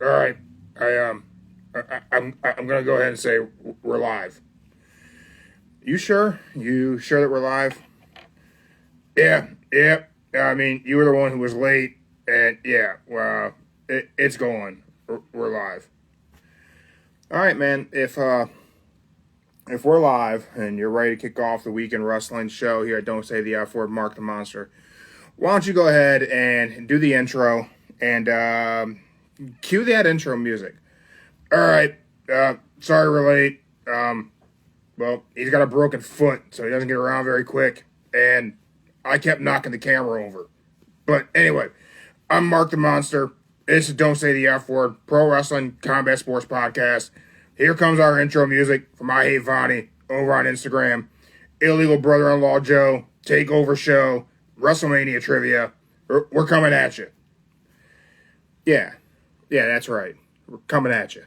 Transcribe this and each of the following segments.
All right, I'm gonna go ahead and say we're live. You sure? You sure that we're live? Yeah, yeah. I mean, you were the one who was late, and yeah, well, it's going. We're live. All right, man. If we're live and you're ready to kick off the weekend wrestling show here at Don't Say the F Word, Mark the Monster, why don't you go ahead and do the intro and cue that intro music. All right. Sorry we're late. Well, he's got a broken foot, so he doesn't get around very quick. And I kept knocking the camera over. But anyway, I'm Mark the Monster. This is Don't Say the F Word, Pro Wrestling Combat Sports Podcast. Here comes our intro music from I Hate Vonnie over on Instagram. Illegal Brother-in-Law Joe, Takeover Show, WrestleMania Trivia. We're coming at you. Yeah, that's right. We're coming at you.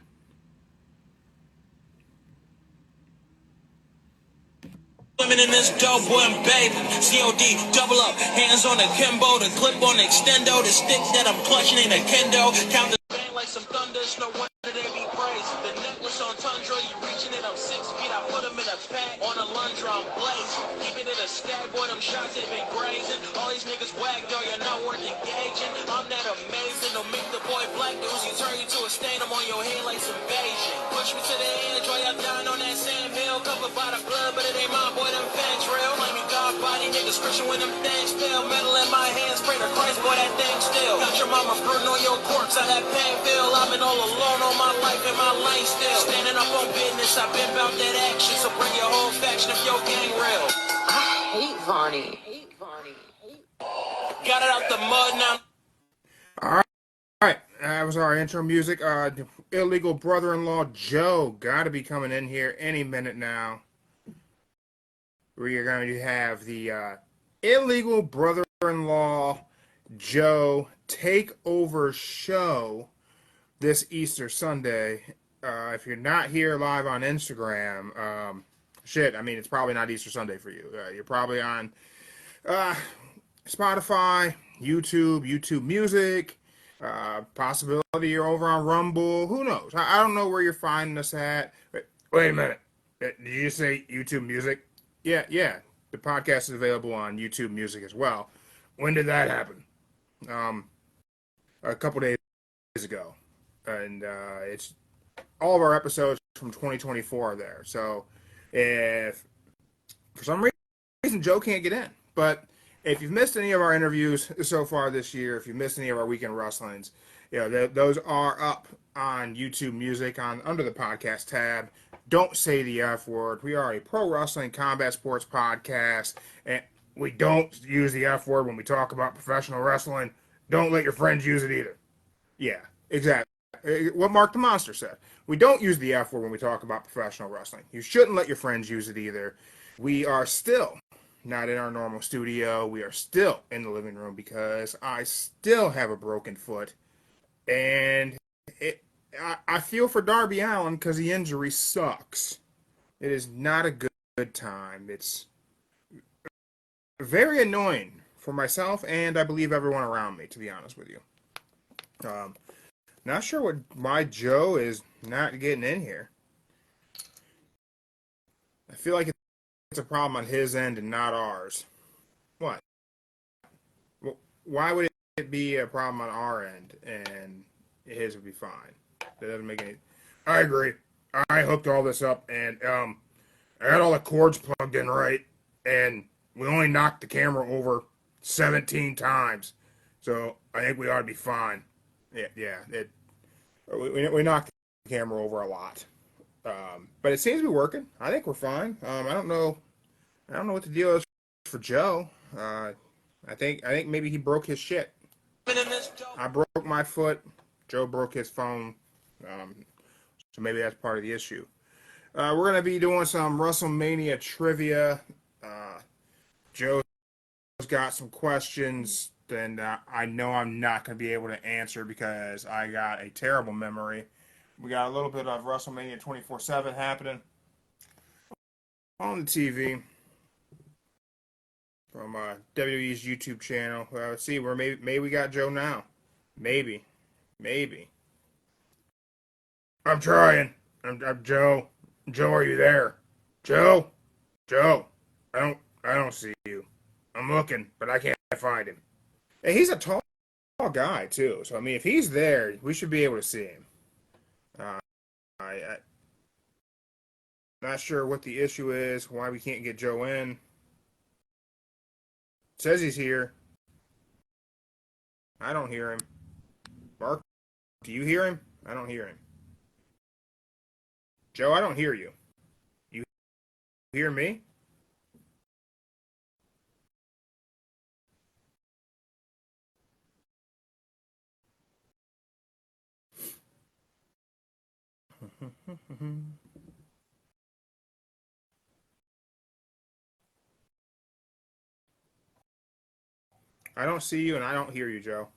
Women in this dope boy and baby, COD, double up, hands on the Kimbo, the clip on the extendo, the stick that I'm clutching in a kendo, count the bang like some thunders, no wonder they be praised. The necklace on Tundra, you reaching it, I'm 6 feet, I put them in a pack, on a Lundra, I'm blazing, keep it in a stack, boy, them shots they been grazing, all these niggas whack, though, you're not worth engaging, I'm that amazing, don't make the boy black news, you turn you to a stain, I'm on your head like some Beijing, push me to the edge while y'all down on that sand hill, covered by the blood, but it ain't my boy, them fans real, like me God body, niggas Christian when them things feel, metal in my hands, pray to Christ, boy, that thing still, got your mama fruiting on your corpse, how that pain feel, I've been all alone on my life and my lane still, standing up on business, I've been about that action, so bring your whole faction if your gang real. I hate Vonnie. Got it out the mud now. All right. That was our intro music. Illegal Brother-in-Law Joe got to be coming in here any minute now. We are going to have the Illegal Brother-in-Law Joe Takeover Show this Easter Sunday. If you're not here live on Instagram, I mean, it's probably not Easter Sunday for you. You're probably on Spotify, YouTube Music, possibility you're over on Rumble. Who knows? I don't know where you're finding us at. Wait a minute. Did you just say YouTube Music? Yeah. The podcast is available on YouTube Music as well. When did that happen? A couple days ago. And it's all of our episodes from 2024 are there. So if for some reason Joe can't get in, but if you've missed any of our interviews so far this year, if you've missed any of our weekend wrestlings, those are up on YouTube Music under the podcast tab. Don't say the F word. We are a pro wrestling combat sports podcast, and we don't use the F word when we talk about professional wrestling. Don't let your friends use it either. Yeah, exactly. What Mark the Monster said. We don't use the F word when we talk about professional wrestling. You shouldn't let your friends use it either. We are still not in our normal studio. We are still in the living room because I still have a broken foot. And I feel for Darby Allin because the injury sucks. It is not a good time. It's very annoying for myself and I believe everyone around me, to be honest with you. Not sure why Joe is not getting in here. I feel like it's a problem on his end and not ours. What? Why would it be a problem on our end and his would be fine? That doesn't make any. I agree. I hooked all this up and I had all the cords plugged in right, and we only knocked the camera over 17 times, so I think we ought to be fine. Yeah. We knocked the camera over a lot, but it seems to be working. I think we're fine. I don't know what the deal is for Joe. I think maybe he broke his shit. I broke my foot. Joe broke his phone. So maybe that's part of the issue. We're going to be doing some WrestleMania trivia. Joe's got some questions, and I know I'm not going to be able to answer because I got a terrible memory. We got a little bit of WrestleMania 24/7 happening on the TV from WWE's YouTube channel. Let's see, maybe we got Joe now. Maybe. I'm trying. I'm Joe. Joe, are you there? Joe? Joe? I don't see you. I'm looking, but I can't find him. And he's a tall guy too. So I mean, if he's there, we should be able to see him. Uh, I'm not sure what the issue is. Why we can't get Joe in? It says he's here. I don't hear him. Mark, do you hear him? I don't hear him. Joe, I don't hear you. You hear me? I don't see you and I don't hear you, Joe.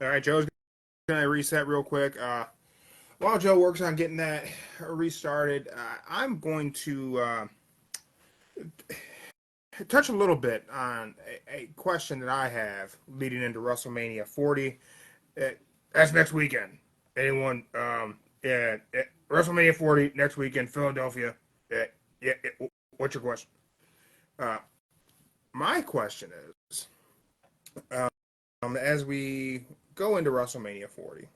All right, Joe's gonna reset real quick. While Joe works on getting that restarted, I'm going to touch a little bit on a question that I have leading into WrestleMania 40. Uh, that's next weekend. Anyone? Yeah, WrestleMania 40 next weekend, Philadelphia. Yeah. What's your question? Uh, my question is, as we go into WrestleMania 40,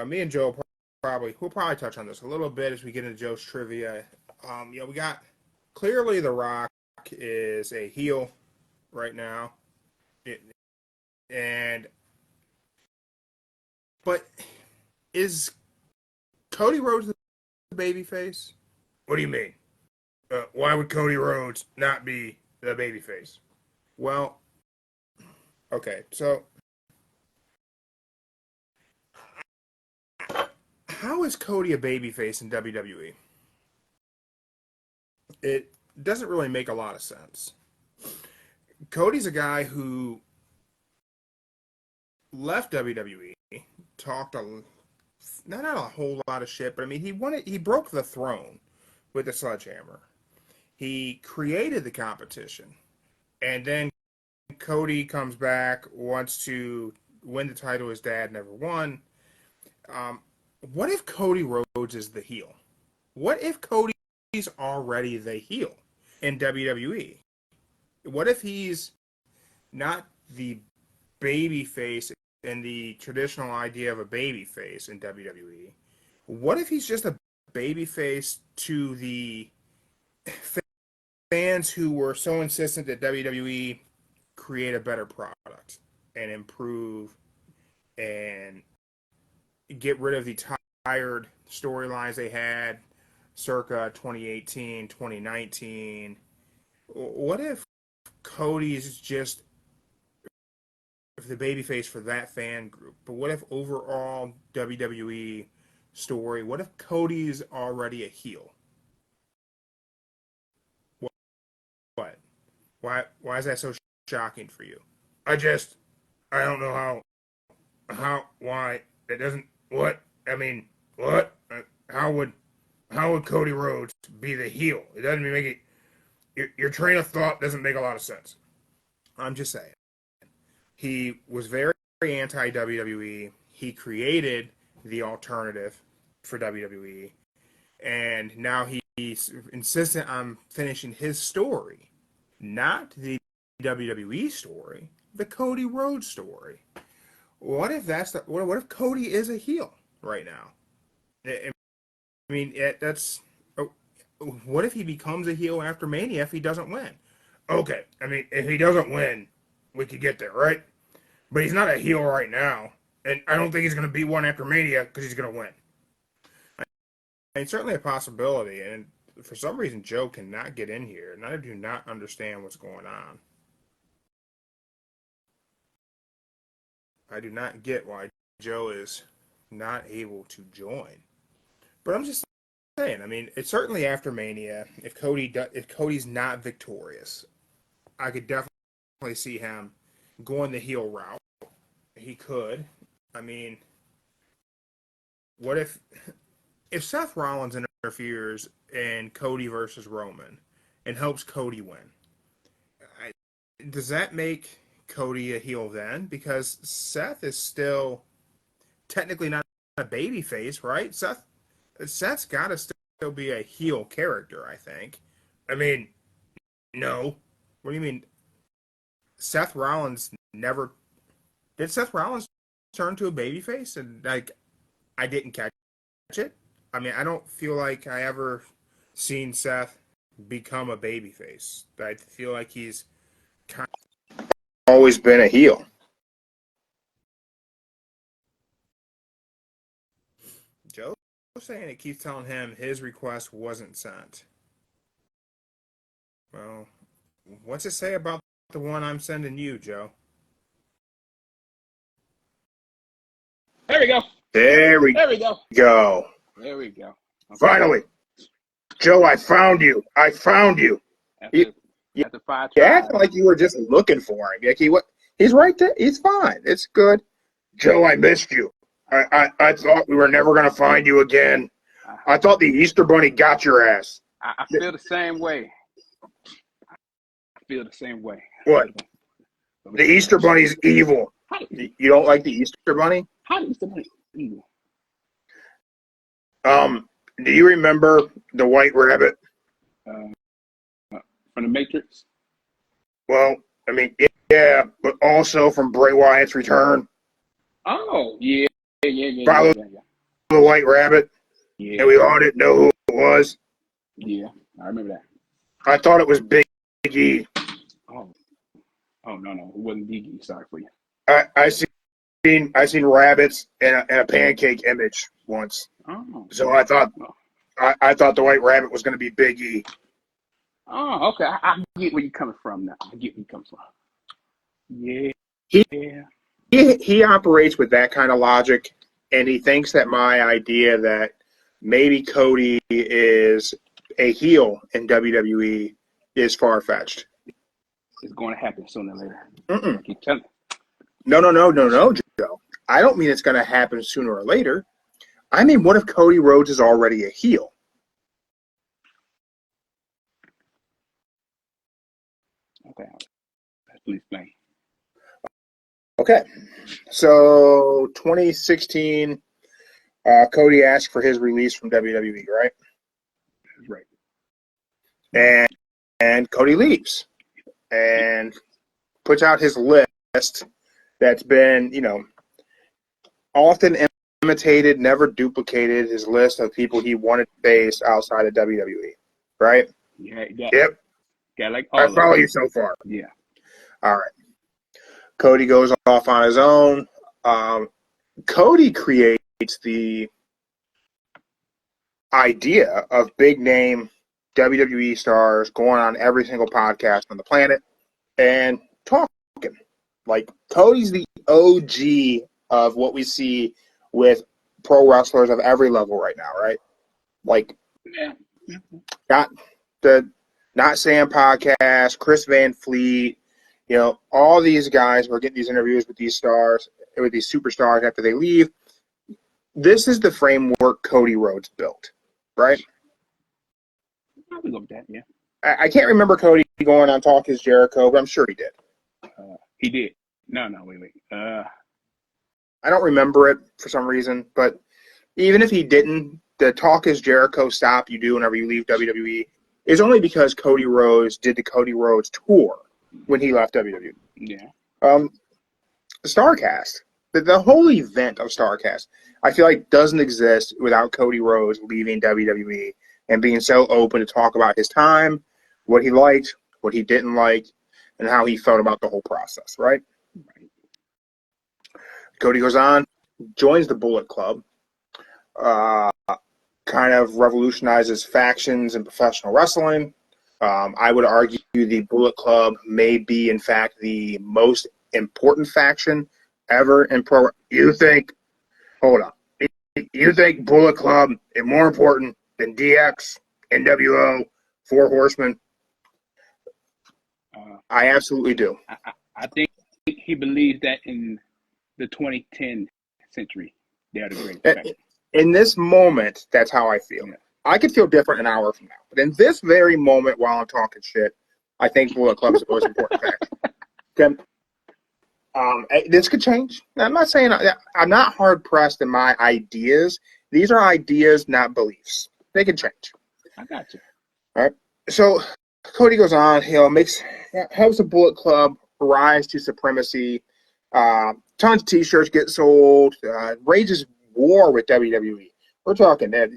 me and Joe we'll probably touch on this a little bit as we get into Joe's trivia. We got clearly The Rock is a heel right now, it, and but is Cody Rhodes the babyface? What do you mean? Why would Cody Rhodes not be the babyface? Well, okay, so how is Cody a babyface in WWE? It doesn't really make a lot of sense. Cody's a guy who left WWE, talked not a whole lot of shit, but I mean he broke the throne with the sledgehammer. He created the competition, and then Cody comes back, wants to win the title his dad never won. Um, what if Cody Rhodes is the heel? What if Cody's already the heel in WWE? What if he's not the baby face in the traditional idea of a baby face in WWE? What if he's just a baby face to the fans who were so insistent that WWE create a better product and improve and get rid of the tired storylines they had circa 2018, 2019? What if Cody's just the babyface for that fan group? But what if overall WWE story, what if Cody's already a heel? What? Why is that so shocking for you? I just I don't know why it doesn't what I mean what how would Cody Rhodes be the heel? It doesn't make it. Your train of thought doesn't make a lot of sense. I'm just saying. He was very anti WWE. He created the alternative for WWE, and now he's insistent on finishing his story, not the WWE story, the Cody Rhodes story. What if what if Cody is a heel right now? I mean, that's what if he becomes a heel after Mania if he doesn't win? Okay, I mean, if he doesn't win, we could get there, right? But he's not a heel right now, and I don't think he's going to be one after Mania because he's going to win. It's certainly a possibility, and for some reason Joe cannot get in here, and I do not understand what's going on. I do not get why Joe is not able to join. But I'm just saying, I mean, it's certainly after Mania. If Cody's not victorious, I could definitely see him going the heel route. He could. I mean, what if if Seth Rollins interferes in Cody versus Roman and helps Cody win, does that make Cody a heel then? Because Seth is still technically not a baby face, right? Seth's got to still be a heel character, I think. I mean, no. What do you mean? Seth Rollins never did. Seth Rollins turn to a baby face, and like I didn't catch it. I mean, I don't feel like I ever seen Seth become a baby face. I feel like he's kind of always been a heel. Joe's saying it keeps telling him his request wasn't sent. Well, what's it say about the one I'm sending you, Joe? There we go. There we There we go. go. There we go. Okay. Finally. Joe, I found you. I found you. After 5 You tries. acting like you were just looking for him. He's right there. He's fine. It's good. Joe, I missed you. I thought we were never going to find you again. I thought the Easter Bunny got your ass. I feel the same way. What? The Easter Bunny's evil. You don't like the Easter Bunny? How the Easter Bunny evil? Do you remember the White Rabbit? From the Matrix? Well, I mean, yeah, but also from Bray Wyatt's return. Oh, yeah. Follow the White Rabbit. Yeah. And we all didn't know who it was. Yeah, I remember that. I thought it was Big E. Oh, no. It wasn't Biggie. Sorry for you. I seen rabbits and a pancake image once. Oh. So I thought the White Rabbit was going to be Big E. Oh, okay. I get where you're coming from now. Yeah. He operates with that kind of logic, and he thinks that my idea that maybe Cody is a heel in WWE is far-fetched. It's going to happen sooner or later. Mm-mm. I keep telling you. No, Joe. I don't mean it's going to happen sooner or later. I mean, what if Cody Rhodes is already a heel? Okay. Please explain. Okay. So, 2016, Cody asked for his release from WWE, right? That's right. And Cody leaves and puts out his list that's been, often imitated, never duplicated, his list of people he wanted to face outside of WWE, right? Yeah. Yep. Yeah, like I follow you so far. Yeah. All right. Cody goes off on his own. Cody creates the idea of big name WWE stars going on every single podcast on the planet and talking. Like, Cody's the OG of what we see with pro wrestlers of every level right now, right? Like, not Sam podcast, Chris Van Fleet, all these guys who are getting these interviews with these stars, with these superstars after they leave. This is the framework Cody Rhodes built, right? I would go with that, yeah. I can't remember Cody going on Talk Is Jericho, but I'm sure he did. He did. No, wait. I don't remember it for some reason, but even if he didn't, the Talk Is Jericho stop you do whenever you leave WWE is only because Cody Rhodes did the Cody Rhodes tour when he left WWE. Yeah. StarCast, the whole event of StarCast, I feel like doesn't exist without Cody Rhodes leaving WWE and being so open to talk about his time, what he liked, what he didn't like, and how he felt about the whole process, right? Cody goes on, joins the Bullet Club, kind of revolutionizes factions in professional wrestling. I would argue the Bullet Club may be, in fact, the most important faction ever in pro. You think Bullet Club is more important than DX, NWO, Four Horsemen? I absolutely do. I think he believes that in the 2010 century, they are the greatest faction. in this moment, that's how I feel. Yeah. I could feel different an hour from now. But in this very moment while I'm talking shit, I think Bullet Club is the most important fact. Okay? This could change. I'm not saying I'm not hard pressed in my ideas. These are ideas, not beliefs. They can change. I got you. All right. So Cody goes on. Helps the Bullet Club rise to supremacy. Tons of T-shirts get sold. Rages war with WWE. We're talking that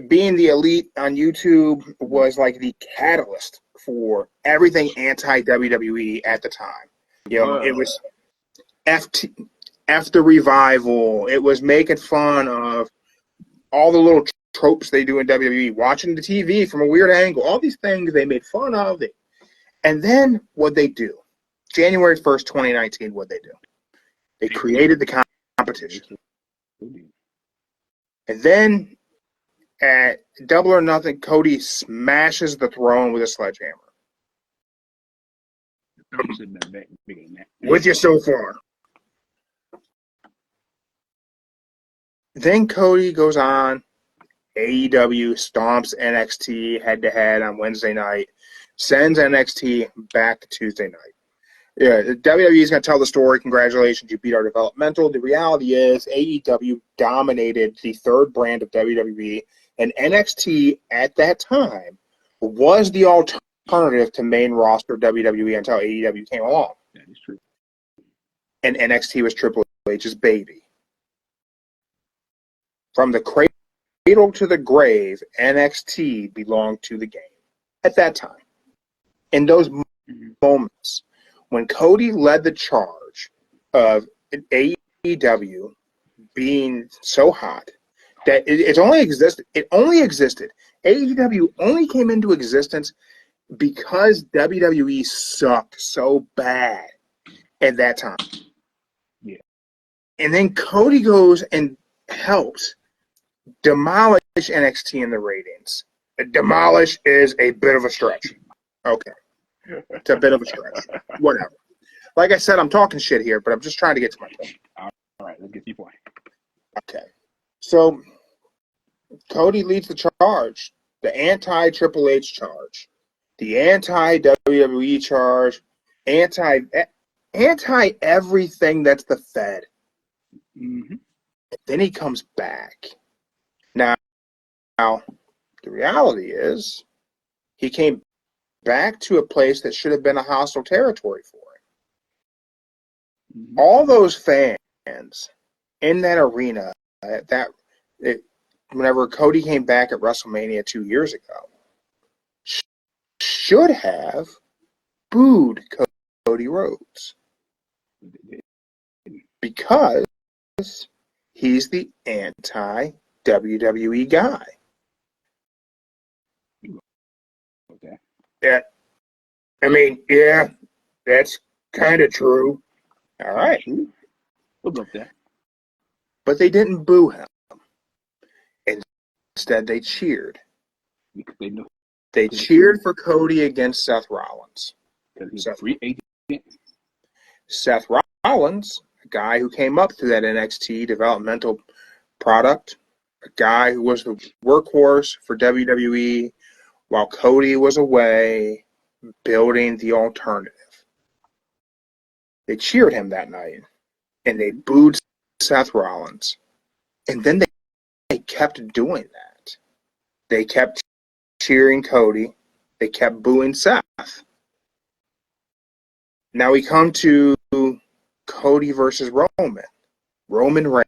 being the elite on YouTube was like the catalyst for everything anti-WWE at the time. It was F the revival. It was making fun of all the little tropes they do in WWE, watching the TV from a weird angle, all these things they made fun of. And then what they do, January 1st, 2019, what they do? They created the competition. And then at Double or Nothing, Cody smashes the throne with a sledgehammer. With you so far. Then Cody goes on. AEW stomps NXT head-to-head on Wednesday night. Sends NXT back to Tuesday night. Yeah, WWE is going to tell the story. Congratulations, you beat our developmental. The reality is AEW dominated the third brand of WWE, and NXT at that time was the alternative to main roster WWE until AEW came along. That is true. And NXT was Triple H's baby. From the cradle to the grave, NXT belonged to the game at that time. In those moments, when Cody led the charge of AEW being so hot that it only existed. AEW only came into existence because WWE sucked so bad at that time. Yeah. And then Cody goes and helps demolish NXT in the ratings. Demolish is a bit of a stretch. Okay. It's a bit of a stretch. Whatever. Like I said, I'm talking shit here, but I'm just trying to get to my point. All right, let's get to your point. Okay. So Cody leads the charge, the anti-Triple H charge, the anti-WWE charge, anti-everything that's the Fed. Mm-hmm. Then he comes back. Now, the reality is he came back to a place that should have been a hostile territory for him. Mm-hmm. All those fans in that arena, whenever Cody came back at WrestleMania 2 years ago, should have booed Cody Rhodes because he's the anti-WWE guy. Okay. Yeah, I mean, yeah, that's kind of true. All right. We'll go with that. But they didn't boo him. Instead, they cheered. Because they knew. They cheered for Cody against Seth Rollins. Because he's a free agent. Seth Rollins, a guy who came up through that NXT developmental product, a guy who was the workhorse for WWE while Cody was away building the alternative. They cheered him that night, and they booed Seth Rollins. And then they kept doing that. They kept cheering Cody. They kept booing Seth. Now we come to Cody versus Roman. Roman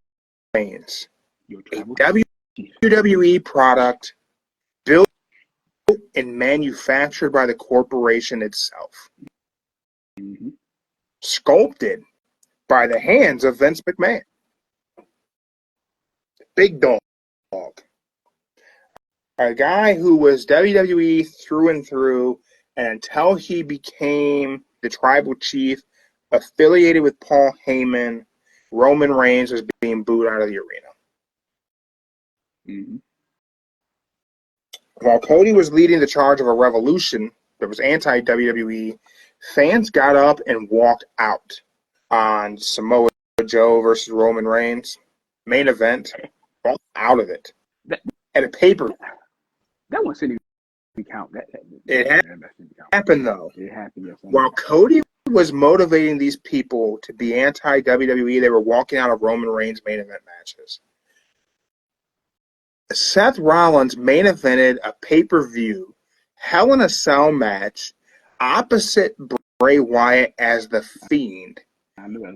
Reigns. A WWE product built and manufactured by the corporation itself. Mm-hmm. Sculpted by the hands of Vince McMahon. Big dog. A guy who was WWE through and through, and until he became the tribal chief affiliated with Paul Heyman, Roman Reigns was being booed out of the arena. Mm-hmm. While Cody was leading the charge of a revolution that was anti-WWE, fans got up and walked out on Samoa Joe versus Roman Reigns, main event. all out of it. That At a paper. that one shouldn't even count. That It shouldn't count. happened, though. It happened, yes. While Cody was motivating these people to be anti-WWE, they were walking out of Roman Reigns' main event matches. Seth Rollins main evented a pay-per-view Hell in a Cell match opposite Bray Wyatt as The Fiend.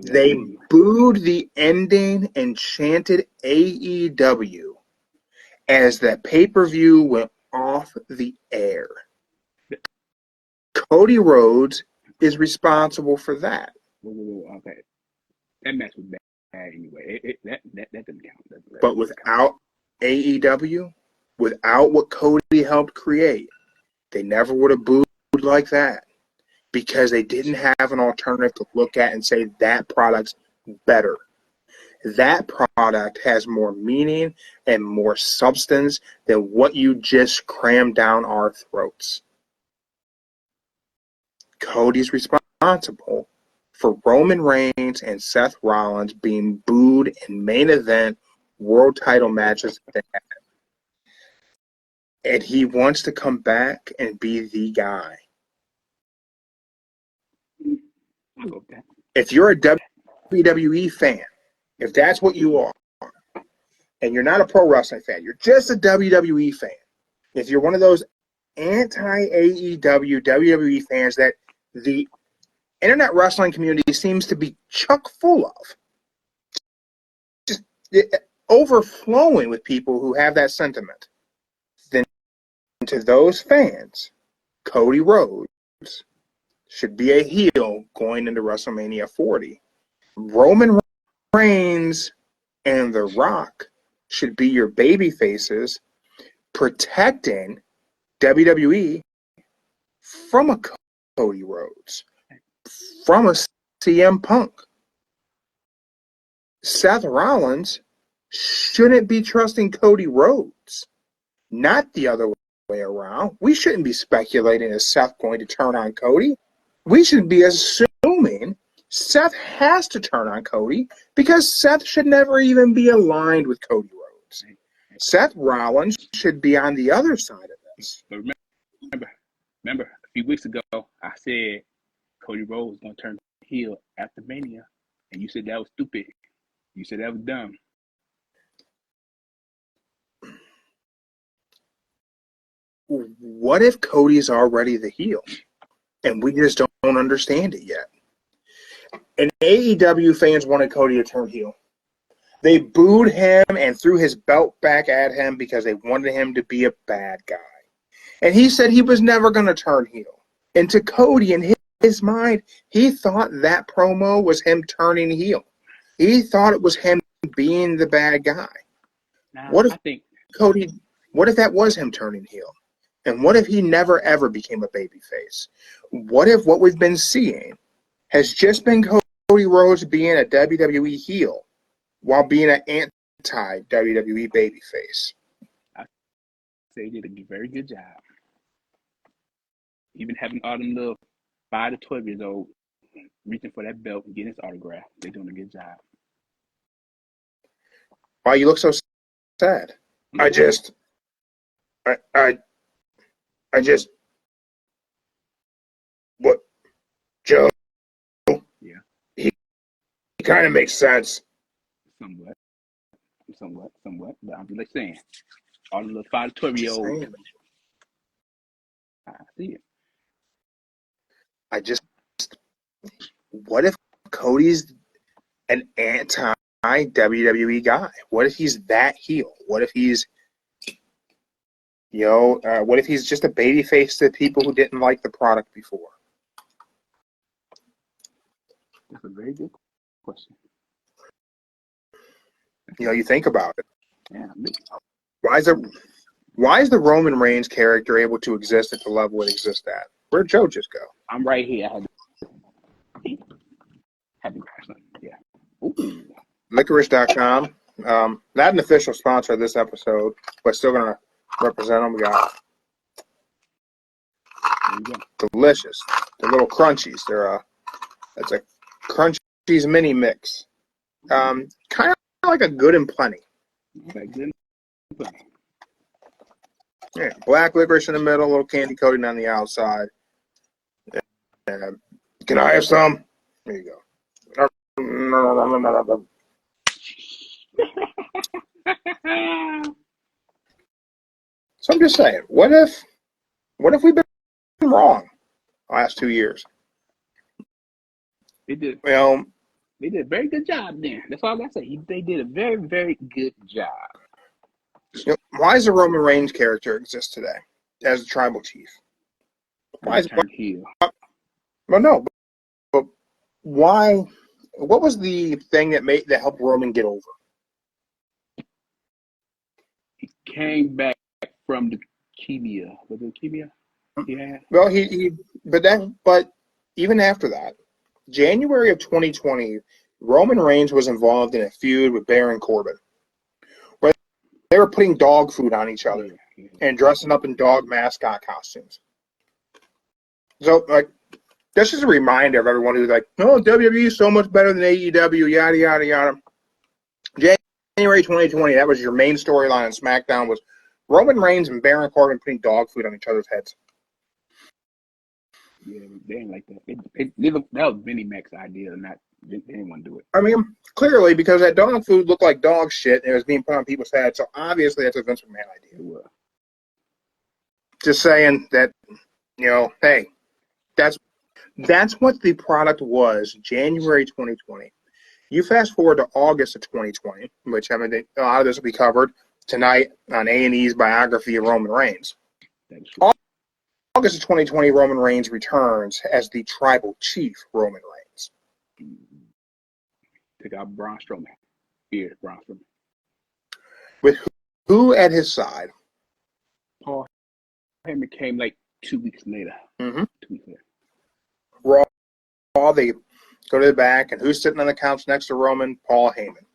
They booed the ending and chanted AEW as the pay-per-view went off the air. Cody Rhodes is responsible for that. Okay. That match was bad anyway. That doesn't count. But without AEW, without what Cody helped create, they never would have booed like that because they didn't have an alternative to look at and say that product's better. That product has more meaning and more substance than what you just crammed down our throats. Cody's responsible for Roman Reigns and Seth Rollins being booed in main event world title matches. And he wants to come back and be the guy. I'll go with that. If you're a WWE fan, if that's what you are, and you're not a pro wrestling fan, you're just a WWE fan. If you're one of those anti-AEW WWE fans that the internet wrestling community seems to be chock full of, just overflowing with people who have that sentiment, then to those fans, Cody Rhodes should be a heel going into WrestleMania 40. Roman Reigns and The Rock should be your baby faces protecting WWE from a Cody Rhodes, from a CM Punk. Seth Rollins shouldn't be trusting Cody Rhodes, not the other way around. We shouldn't be speculating is Seth going to turn on Cody. We should be assuming Seth has to turn on Cody because Seth should never even be aligned with Cody Rhodes. Seth Rollins should be on the other side of this. But remember, a few weeks ago, I said Cody Rhodes was going to turn heel after Mania, and you said that was stupid. You said that was dumb. What if Cody's already the heel, and we just don't understand it yet? And AEW fans wanted Cody to turn heel. They booed him and threw his belt back at him because they wanted him to be a bad guy. And he said he was never going to turn heel. And to Cody, in his mind, he thought that promo was him turning heel. He thought it was him being the bad guy. What if that was him turning heel? And what if he never ever became a babyface? What if what we've been seeing has just been Cody Rhodes being a WWE heel while being an anti-WWE babyface? I say he did a very good job. Even having all them little 5 to 12 years old reaching for that belt and getting his autograph, they're doing a good job. Why you look so sad? I just what Joe? Yeah, he kind of makes sense. Somewhat. But I'm just saying, all the little 5 to 12 year olds. I see it. What if Cody's an anti-WWE guy? What if he's that heel? What if he's, what if he's just a babyface to people who didn't like the product before? That's a very good question. You think about it. Yeah. Why is the Roman Reigns character able to exist at the level it exists at? Where'd Joe just go? I'm right here. Happy wrestling. Yeah. Ooh. Licorice.com. Not an official sponsor of this episode, but still going to represent them. We got delicious. The little crunchies. It's a crunchies mini mix. Kind of like a Good and Plenty. Okay, good. Yeah, black licorice in the middle, a little candy coating on the outside. And, can I have some? There you go. So I'm just saying, what if we've been wrong the last 2 years? They did. Well, They did a very good job then. That's all I gotta say. They did a very, very good job. why does the Roman Reigns character exist today as a tribal chief? Why is Turned heel. well, no, but why? What was the thing that helped Roman get over? He came back from the leukemia. Was it leukemia? Yeah. Well, but even after that, January of 2020, Roman Reigns was involved in a feud with Baron Corbin, where they were putting dog food on each other and dressing up in dog mascot costumes. So, like, this is a reminder of everyone who's like, "Oh, WWE is so much better than AEW." Yada yada yada. January 2020, that was your main storyline on SmackDown, was Roman Reigns and Baron Corbin putting dog food on each other's heads. Yeah, they ain't like that. That was Vinnie Mac's idea, not they didn't want to do it. I mean, clearly, because that dog food looked like dog shit and it was being put on people's heads, so obviously that's a Vince McMahon idea. It was. Just saying that, hey, that's what the product was January 2020. You fast forward to August of 2020, which, I mean, a lot of this will be covered tonight on A&E's biography of Roman Reigns. August of 2020, Roman Reigns returns as the tribal chief Roman Reigns. Took out Braun Strowman. Here, Braun Strowman. With who at his side? Paul Heyman came like 2 weeks later. Mm-hmm. 2 weeks later. Raw, they go to the back, and who's sitting on the couch next to Roman? Paul Heyman.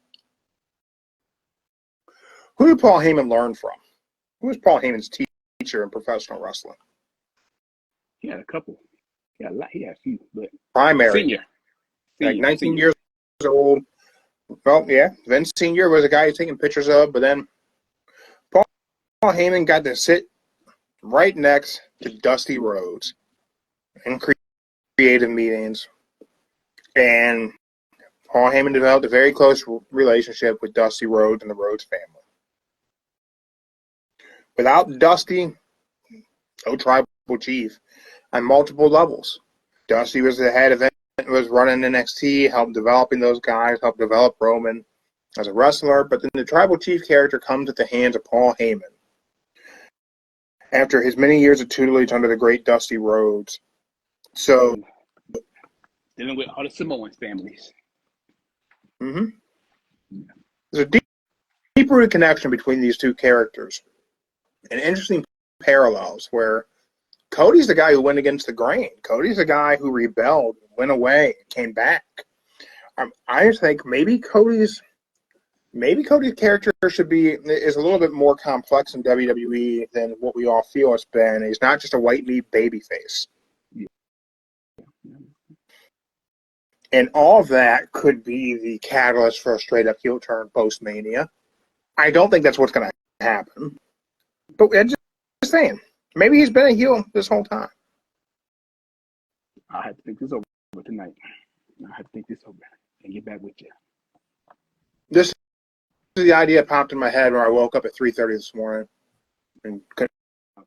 Who did Paul Heyman learn from? Who was Paul Heyman's teacher in professional wrestling? He had a couple. He had a few, but Primary. Senior. Like 19 years old. Well, yeah, Vince Senior was a guy he's taking pictures of, but then Paul Heyman got to sit right next to Dusty Rhodes in creative meetings, and Paul Heyman developed a very close relationship with Dusty Rhodes and the Rhodes family. Without Dusty, no tribal chief on multiple levels. Dusty was the head of it, was running NXT, helped developing those guys, helped develop Roman as a wrestler, but then the tribal chief character comes at the hands of Paul Heyman after his many years of tutelage under the great Dusty Rhodes. So, dealing with all the Samoan families. Mm-hmm. There's a deep-rooted connection between these two characters, and interesting parallels where Cody's the guy who went against the grain. Cody's the guy who rebelled, went away, came back. I just think maybe Cody's character is a little bit more complex in WWE than what we all feel it's been. He's not just a white meat babyface. And all of that could be the catalyst for a straight-up heel turn post-Mania. I don't think that's what's going to happen. But I'm just saying, maybe he's been a heel this whole time. I have to think this over tonight. I have to think this over and get back with you. This is the idea that popped in my head when I woke up at 3:30 this morning and couldn't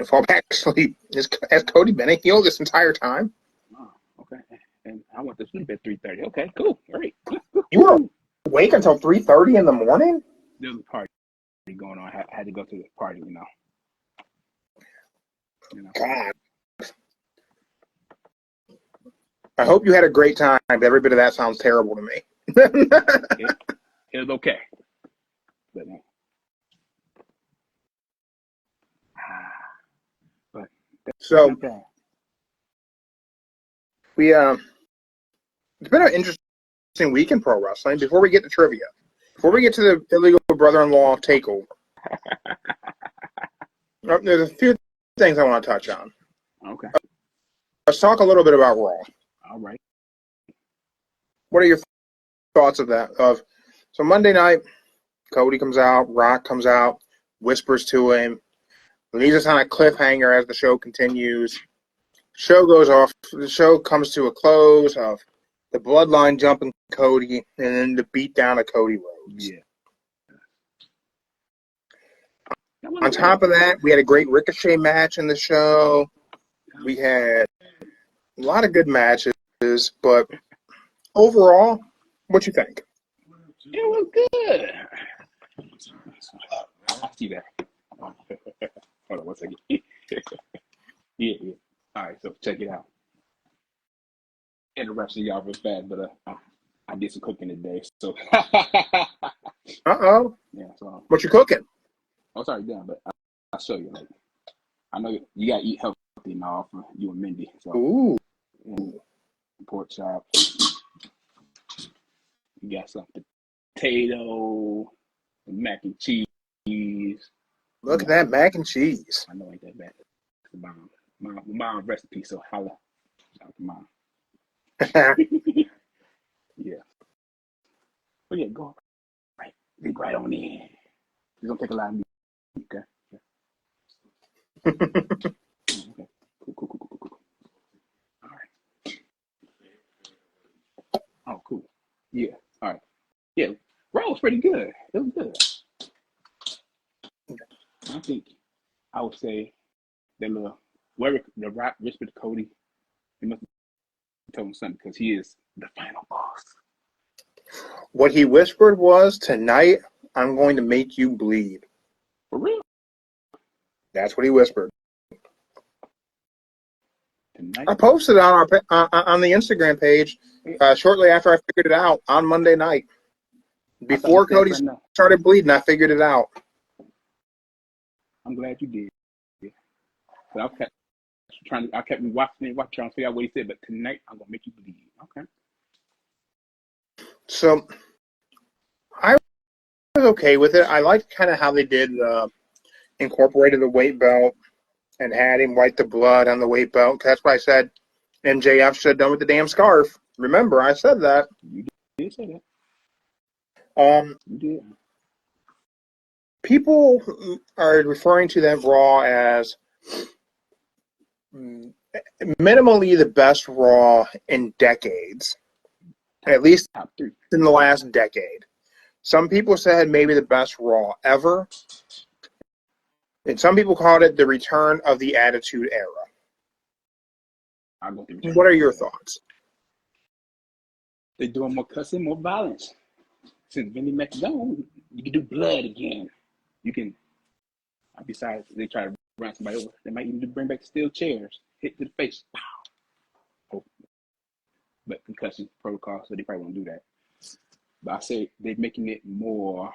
fall back to sleep. Has Cody been a heel this entire time? Oh, okay. And I went to sleep at 3:30. Okay, cool. All right. You were awake until 3:30 in the morning? There was a party going on. I had to go to the party, God. I hope you had a great time. Every bit of that sounds terrible to me. It was okay. But so it's been an interesting week in pro wrestling. Before we get to trivia, before we get to the illegal brother-in-law takeover, there's a few things I want to touch on. Okay. Let's talk a little bit about Raw. All right. What are your thoughts of that? So Monday night, Cody comes out, Rock comes out, whispers to him, leaves us on a cliffhanger as the show continues. Show goes off. The show comes to a close of the Bloodline jumping Cody and then the beatdown of Cody Rhodes. Yeah. On top of that, we had a great Ricochet match in the show. We had a lot of good matches, but overall, what you think? It was good. I see that. Hold on 1 second. Yeah. All right, so check it out. Interruption y'all real fast, but I did some cooking today, so. Uh-oh. Yeah, so. What you cooking? Oh, sorry, done, but I'll show you later. I know you gotta eat healthy and all for you and Mindy. So. Ooh. Yeah, pork chops. You got some potato, mac and cheese. Look at that mac and cheese. I know ain't that bad. It's my mom's recipe, so holla. Shout out to mom. Yeah. But yeah, go right. Dig right on in. It's gonna take a lot of meat. Okay. Yeah. Okay. Cool. All right. Oh, cool. Yeah. All right. Yeah. Raw was pretty good. It was good. I think I would say that whoever the Rock whispered to Cody, he must have told him something because he is the final boss. What he whispered was, tonight, I'm going to make you bleed. For real? That's what he whispered. Tonight? I posted it on on the Instagram page shortly after I figured it out on Monday night. Before Cody started bleeding, I figured it out. I'm glad you did. But I kept watching trying to figure out what he said, but tonight I'm gonna make you bleed. Okay. So I was okay with it. I liked kind of how they did incorporated the weight belt and had him wipe the blood on the weight belt. That's why I said MJF should have done with the damn scarf. Remember, I said that. You did say that. You did. People are referring to that Raw as minimally the best Raw in decades, at least Top 3 in the last decade. Some people said maybe the best Raw ever, and some people called it the return of the Attitude Era. What are your thoughts? They're doing more cussing, more violence. Since Vinny McDonald, you can do blood again. You can. Besides, they try to run somebody over. They might even bring back the steel chairs, hit to the face. Pow. Oh. But concussion protocol, so they probably won't do that. But I say they're making it more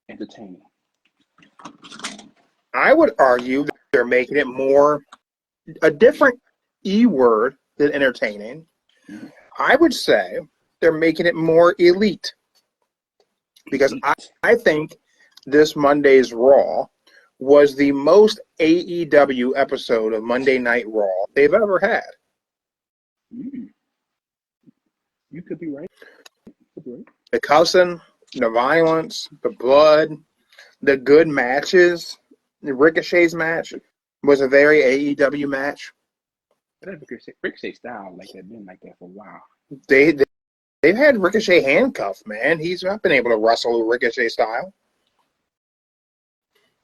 entertaining. I would argue that they're making it more a different E word than entertaining. Mm-hmm. I would say they're making it more elite. Because I think this Monday's Raw was the most AEW episode of Monday Night Raw they've ever had. You could be right. The cussing, the violence, the blood, the good matches. The Ricochet's match was a very AEW match. Ricochet style like that, been like that for a while. They've had Ricochet handcuffed, man. He's not been able to wrestle Ricochet style.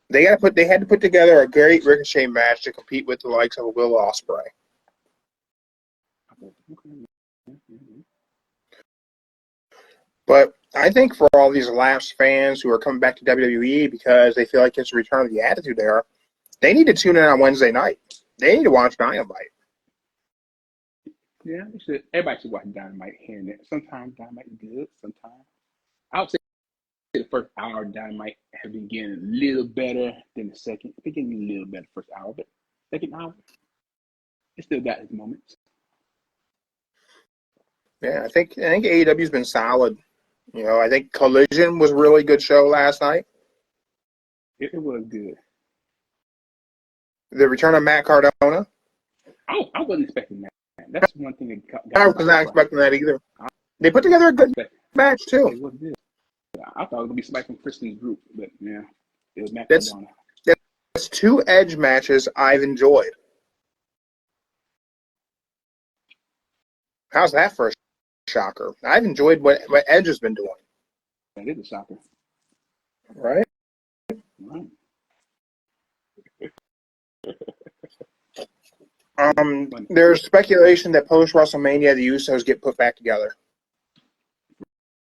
They had to put together a great Ricochet match to compete with the likes of Will Ospreay. But I think for all these lapsed fans who are coming back to WWE because they feel like it's a return of the Attitude Era, they need to tune in on Wednesday night. They need to watch Dynamite. Yeah, everybody should watch Dynamite here and there. Sometimes Dynamite is good. Sometimes I would say the first hour of Dynamite has been getting a little better than the second. It's getting a little better first hour, but second hour, it still got its moments. Yeah, I think AEW's been solid. You know, I think Collision was a really good show last night. It was good. The return of Matt Cardona. I wasn't expecting that. That's one thing that got I was not expecting that either. They put together a good match too. It was good. I thought it was gonna be somebody from Christie's group, but yeah, it was Matt That's Cardona. that's two Edge matches I've enjoyed. How's that for a shocker? I've enjoyed what Edge has been doing. That is a shocker, Right? right? There's speculation that post WrestleMania the Usos get put back together.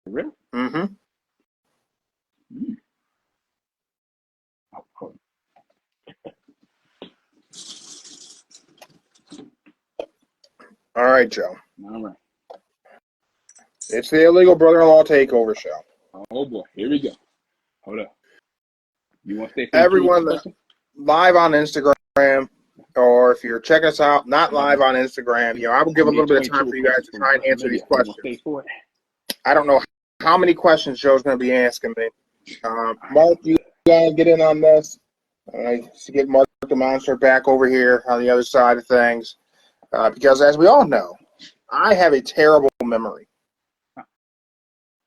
For real? Mm-hmm. Mm. Oh. All right, Joe. All right. It's the illegal brother-in-law takeover show. Oh boy, here we go. Hold up. You want to stay for Everyone the question? live on Instagram, or if you're checking us out, not live on Instagram, I will give a little bit of time for you guys to try and answer these questions. Stay for it. I don't know how many questions Joe's going to be asking me. Mark, you got to get in on this. To get Mark the Monster back over here on the other side of things. Because as we all know, I have a terrible memory.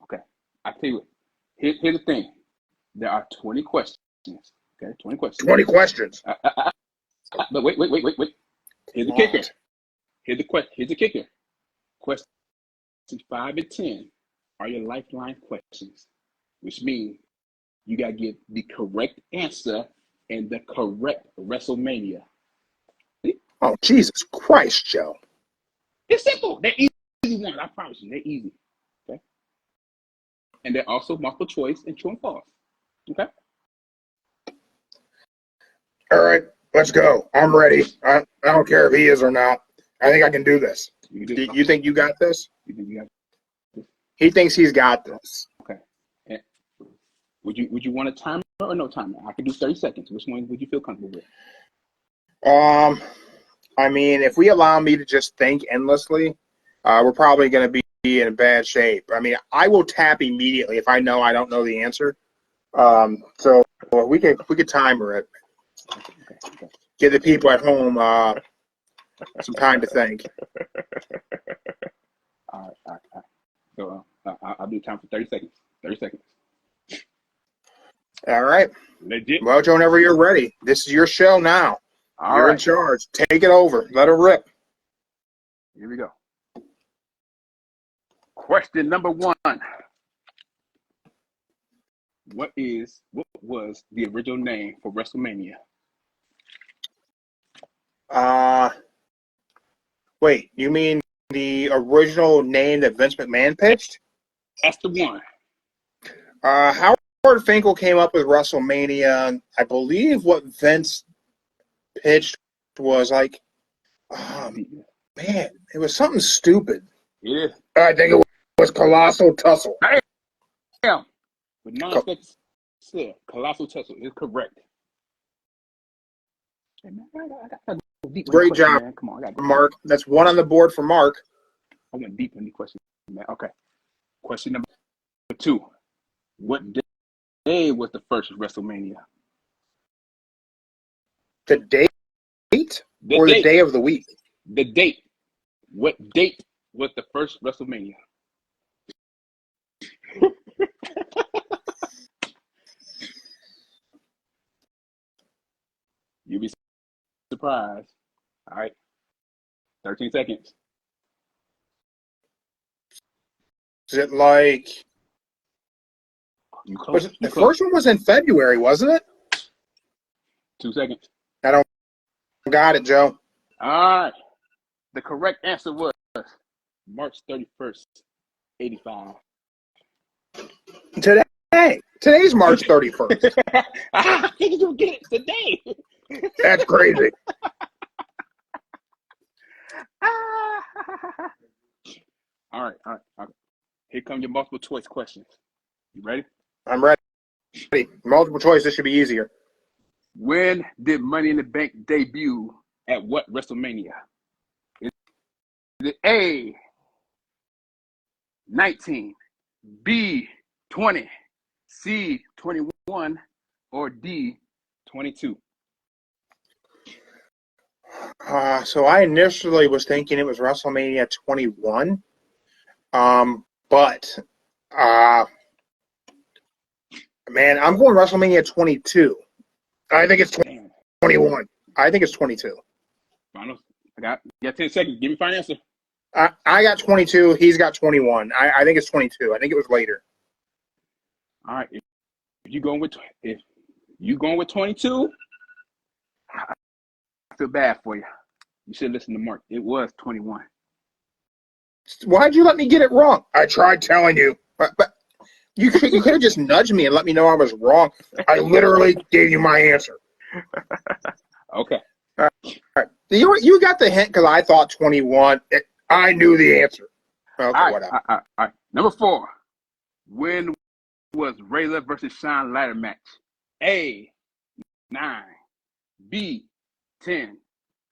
Okay. I tell you what. Here's the thing. There are 20 questions. Okay, 20 questions. 20 questions. But wait. Here's the kicker. Here's the kicker. Questions 5 and 10 are your lifeline questions, which means you got to get the correct answer in the correct WrestleMania. Oh, Jesus Christ, Joe. It's simple. They're easy ones. I promise you. They're easy. Okay? And they're also multiple choice and true and false. Okay? All right, let's go. I'm ready. I don't care if he is or not. I think I can do this. You think you got this? You think you got this? He thinks he's got this. Okay. And would you want a timer or no timer? I can do 30 seconds. Which one would you feel comfortable with? I mean, if we allow me to just think endlessly, we're probably going to be in bad shape. I mean, I will tap immediately if I know I don't know the answer. So we could timer it. Okay. Give the people at home some time to think. All right. So I'll do time for 30 seconds. 30 seconds. All right. Legit. Well, Joe, whenever you're ready, this is your show now. You're in charge. Take it over. Let it rip. Here we go. Question number 1. What was the original name for WrestleMania? Wait, you mean the original name that Vince McMahon pitched? That's the one. Howard Finkel came up with WrestleMania. I believe what Vince pitched was like, man, it was something stupid. Yeah. I think it was Colossal Tussle. Damn. With non-expected Colossal Tussle is correct. Hey, man, I got deep Great job, man. Come on, Mark. That's one on the board for Mark. I went deep in the question, man. Okay. Question number 2. What day was the first WrestleMania? The date or the day of the week? The date. What date was the first WrestleMania? You'll be surprised. All right. 13 seconds. Is it like... You close. The first one was in February, wasn't it? 2 seconds. I don't got it, Joe. All right. The correct answer was March 31st, 85. Today's March 31st. How did you get it today? That's crazy. All right. Here come your multiple choice questions. You ready? I'm ready. Multiple choice. This should be easier. When did Money in the Bank debut at what WrestleMania? Is it A, 19, B, 20, C, 21, or D, 22? So I initially was thinking it was WrestleMania 21. But Man, I'm going WrestleMania 22. I think it's Damn. 21. I think it's 22. Final. You got 10 seconds. Give me final answer. I got 22. He's got 21. I think it's 22. I think it was later. All right. If you going with 22, I feel bad for you. You should listen to Mark. It was 21. Why'd you let me get it wrong? I tried telling you, but you could have just nudged me and let me know I was wrong. I literally gave you my answer. Okay. All right. You got the hint because I thought 21. I knew the answer. Okay, All right. whatever. All right. Number 4. When was Rayla versus Sean ladder match? A, 9, B, 10,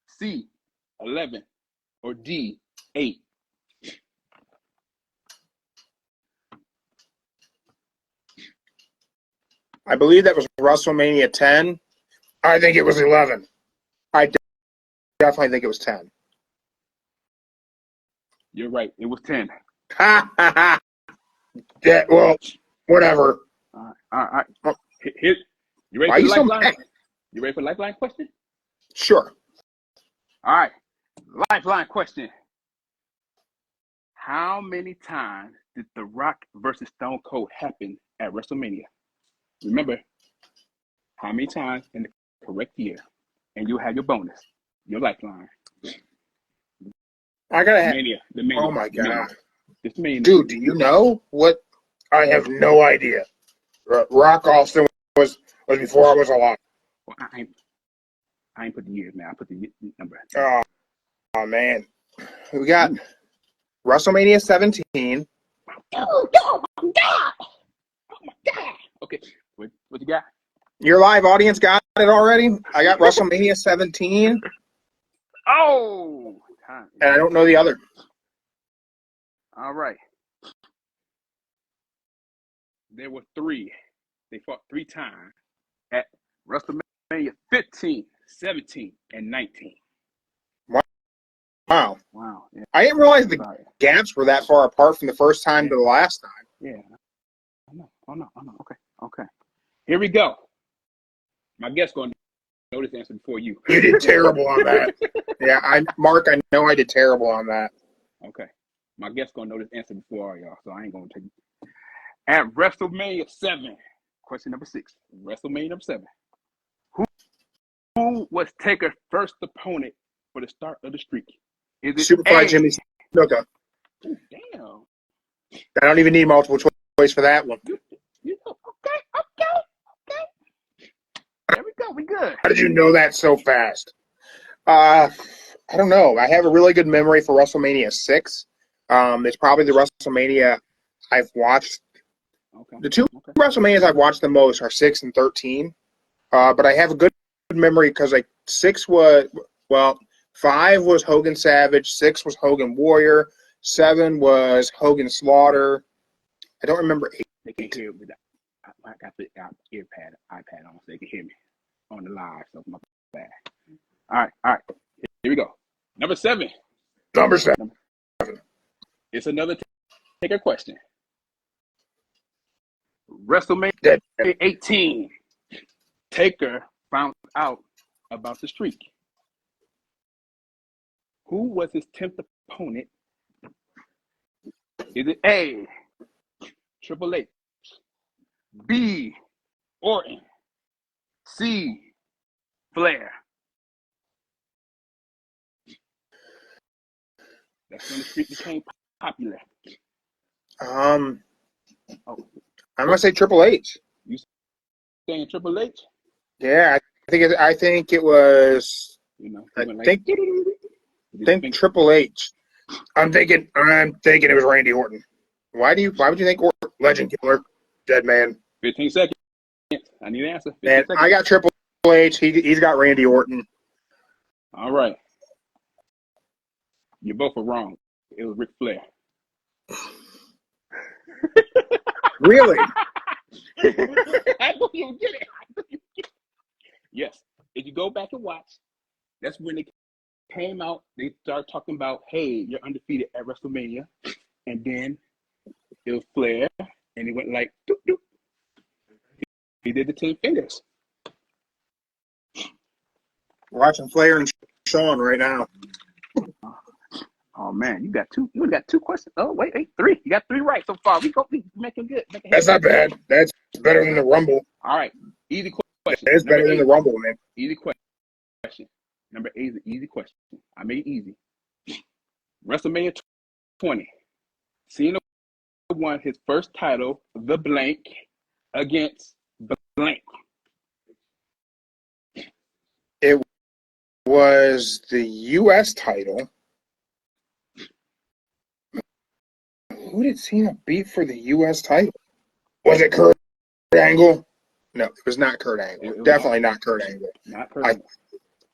C, 11, or D, 8? I believe that was WrestleMania 10. I think it was 11. I definitely think it was 10. You're right. It was 10. Ha ha ha. Yeah, well, whatever. All right. Here, you ready Why for you the so lifeline? mad? You ready for the lifeline question? Sure. All right. Lifeline question. How many times did The Rock versus Stone Cold happen at WrestleMania? Remember, how many times in the correct year? And you'll have your bonus, your lifeline. I gotta have. The Mania. Oh my god, This Mania. dude! Do you know what? I have no idea. Rock Austin was before I was alive. Well, I ain't put the years, man. I put the number. Oh man, we got WrestleMania 17. Oh my god! Okay, what you got? Your live audience got it already. I got WrestleMania 17, Oh, time. and I don't know the other. All right. There were 3. They fought 3 times at WrestleMania 15, 17, and 19. Wow. Yeah. I didn't realize the gaps were that far apart from the first time to the last time. Yeah. I know. Okay. Here we go. My guest's going to know this answer before you. You did terrible on that. Yeah, Mark, I know I did terrible on that. Okay. My guest's going to know this answer before all y'all, so I ain't going to take it. At WrestleMania 7, question number 6, WrestleMania number 7, who was Taker's first opponent for the start of the streak? Is it Superfly A? Jimmy Snuka. Ooh, damn. I don't even need multiple choice for that one. Okay. There we go. We good. How did you know that so fast? I don't know. I have a really good memory for WrestleMania 6. It's probably the WrestleMania I've watched. Okay. The 2 WrestleManias I've watched the most are 6 and 13. But I have a good memory because 5 was Hogan Savage, 6 was Hogan Warrior, 7 was Hogan Slaughter. I don't remember 8. They can hear me. I got the iPad on so they can hear me on the live. So my bad. All right. Here we go. Number 7. Number 7. It's another Taker question. WrestleMania 18. Taker found out about the streak. Who was his 10th opponent? Is it A, Triple H, B, Orton, C, Flair? That's when the streak became popular. I'm gonna say Triple H. You saying Triple H? Yeah, I think it was. You know, I like, think Triple H. I'm thinking it was Randy Orton. Why would you think Orton? Legend killer, dead man. 15 seconds. I need an answer. 15 And seconds. I got Triple H. He's got Randy Orton. All right. You both are wrong. It was Ric Flair. Really? I know you get it. Yes. If you go back and watch, that's when they came out. They started talking about, hey, you're undefeated at WrestleMania. And then It was Flair, and he went like, doop, doop. He did the 10 fingers. Watching Flair and Shawn right now. Oh man, you got two questions. Oh wait, 3. You got 3 right so far. We making good. That's not bad. That's better than the Rumble. All right, easy question. It's better than the Rumble, man. Easy question. Number 8 is an easy question. I made it easy. WrestleMania 20. Cena won his first title, the blank, against the blank. It was the U.S. title. Who did Cena beat for the U.S. title? Was it Kurt Angle? No, it was not Kurt Angle. Definitely not Kurt Angle. Not Kurt Angle.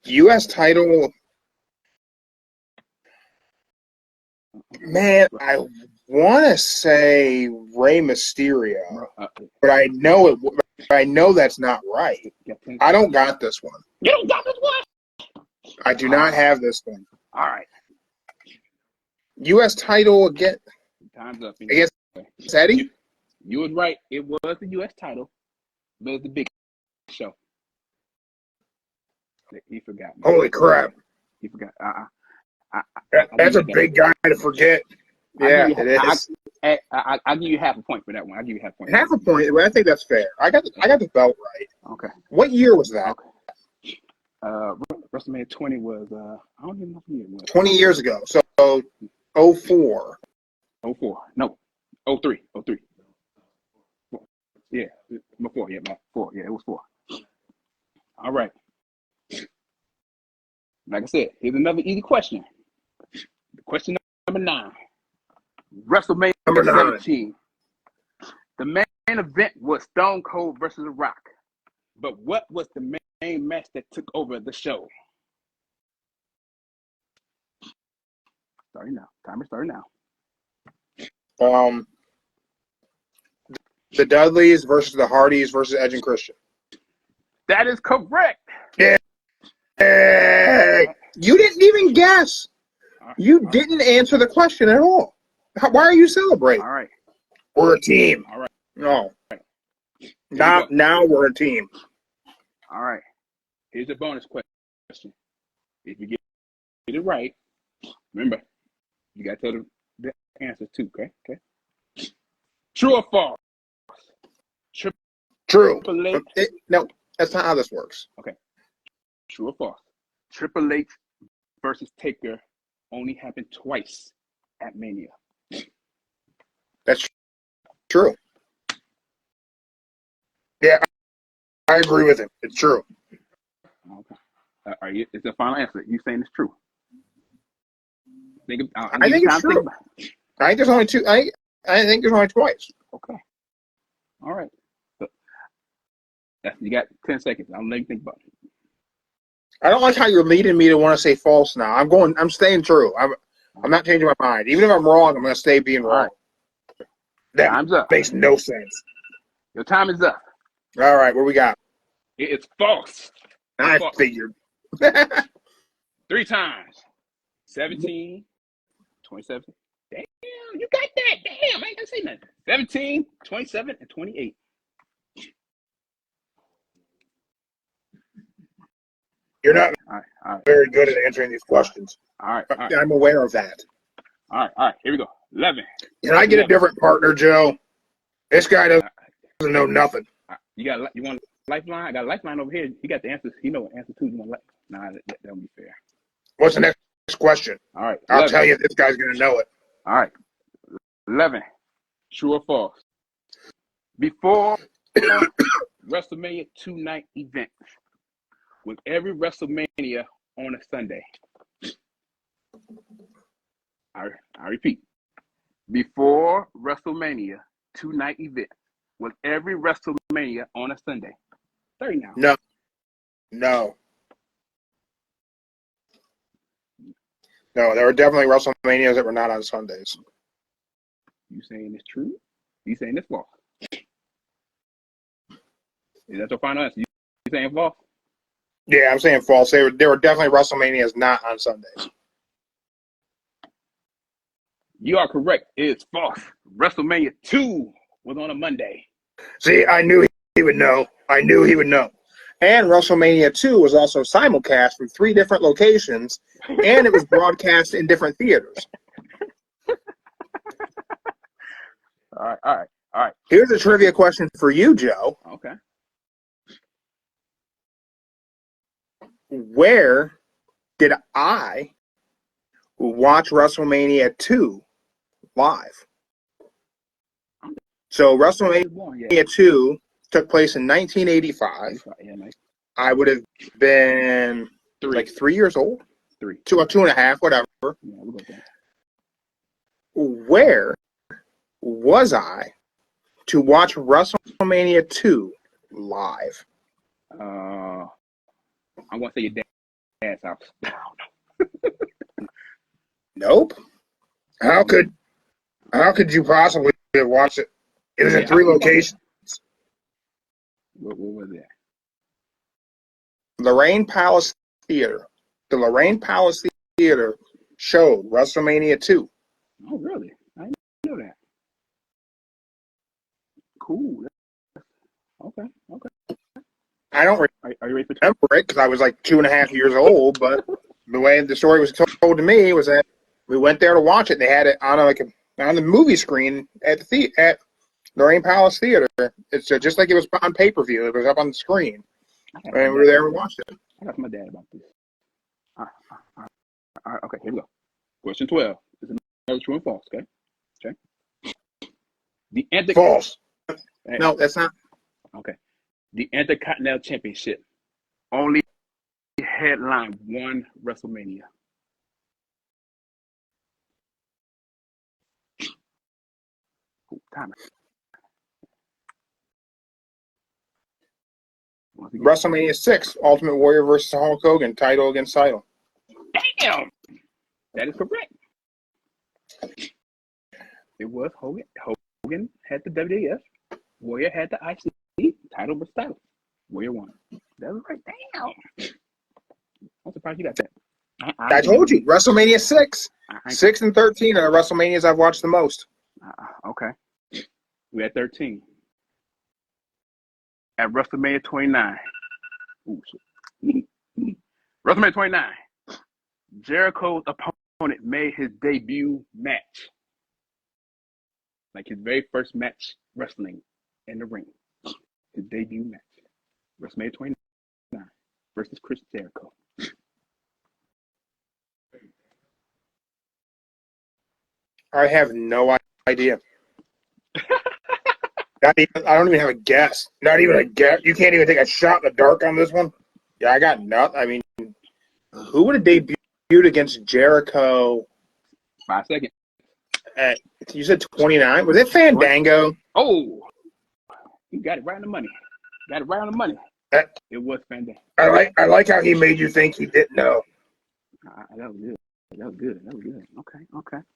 U.S. title. Man, I want to say Rey Mysterio, but I know that's not right. I don't got this one. You don't got this one? I do not have this one. All right. U.S. title again. Time's up. Against Eddie? You was right. It was the U.S. title, but it's the big show. He forgot. Holy crap. He forgot. That's a big guy to forget. Yeah, it is. I'll give you half a point for that one. I'll give you half a point. Half a point. I think that's fair. I got the belt right. Okay. What year was that? Okay. WrestleMania 20 was I don't even know what year it was. 20 years ago. So 04. 04. No. 03. 03. Yeah. Before. Yeah. 4. Yeah, it was 4. All right. Like I said, here's another easy question. Question number 9. WrestleMania Number 17. The main event was Stone Cold versus The Rock. But what was the main match that took over the show? Starting now. Timer starting now. The Dudleys versus the Hardys versus Edge and Christian. That is correct. Yeah. You didn't even guess. You didn't answer the question at all. Why are you celebrating? All right. We're a team. All right. No. Now we're a team. All right. Here's a bonus question. If you get it right, remember, you got to tell the answer too, okay? True or false? True. Triple H. No, that's not how this works. Okay. True or false? Triple H versus Taker only happened twice at Mania. That's true. Yeah, I agree with him. It's true. Okay. It's the final answer. You saying it's true? I think it's true. I think there's only two. I think there's only twice. Okay. All right. So, you got 10 seconds. I'll let you think about it. I don't like how you're leading me to want to say false now. I'm staying true. I'm not changing my mind. Even if I'm wrong, I'm going to stay being wrong. Right. That Time's up. Makes no sense. Your time is up. All right, what we got? It's false. I figured. 3 times. 17, 27. Damn, you got that. Damn, I ain't gonna say nothing. 17, 27, and 28. You're not all right. very good at answering these questions. All right. I'm aware of that. All right. Here we go. 11. Can I get a different partner, Joe? This guy doesn't know nothing. You want a lifeline? I got a lifeline over here. He got the answers. He know the answer too. Nah, that don't be fair. What's the next question? All right. 11. I'll tell you if this guy's going to know it. All right. 11. True or false? Before WrestleMania 2-night event, with every WrestleMania on a Sunday. I repeat. Before WrestleMania 2-night event, with every WrestleMania on a Sunday. 30 now. No, there were definitely WrestleManias that were not on Sundays. You saying it's true? You saying it's false? Is that your final answer? You saying false? Yeah, I'm saying false. There were definitely WrestleManias not on Sundays. You are correct. It's false. WrestleMania 2 was on a Monday. See, I knew he would know. I knew he would know. And WrestleMania 2 was also simulcast from 3 different locations, and it was broadcast in different theaters. All right. Here's a trivia question for you, Joe. Okay. Where did I watch WrestleMania 2 live? So WrestleMania 2 took place in 1985. Yeah, nice. I would have been like 3 years old. 2 and a half, whatever. Yeah, we'll go there. Where was I to watch WrestleMania 2 live? I'm going to say your dad's house. Nope. How could you possibly have watched it? It was in 3 locations. What was that? Lorraine Palace Theater. The Lorraine Palace Theater showed WrestleMania 2. Oh, really? I didn't know that. Cool. Okay. I don't Are you ready for remember it because I was like 2.5 years old, but the way the story was told to me was that we went there to watch it. And they had it on on the movie screen at Lorraine Palace Theater. It's just like it was on pay-per-view. It was up on the screen, and we were there and watched it. I got my dad about this. All right, okay, here we go. Question 12. This is another true and false, okay? False. No, that's not. Okay. The Intercontinental Championship only headlined one WrestleMania. Time. WrestleMania 6, Ultimate Warrior versus Hulk Hogan, title against title. Damn! That is correct. It was Hogan. Hogan had the WWF. Warrior had the IC. Title was title. Warrior won. That was right. Damn. I'm surprised you got that. I told you, WrestleMania 6. 6 and 13 are the WrestleManias I've watched the most. Okay. We had 13. At WrestleMania 29. Ooh, shit. WrestleMania 29. Jericho's opponent made his debut match. Like his very first match wrestling in the ring. His debut match. WrestleMania 29 versus Chris Jericho. I have no idea. I don't even have a guess. Not even a guess. You can't even take a shot in the dark on this one. Yeah, I got nothing. I mean, who would have debuted against Jericho? 5 seconds. You said 29. Was it Fandango? Oh, you got it right on the money. It was Fandango. I like how he made you think he didn't know. That was good.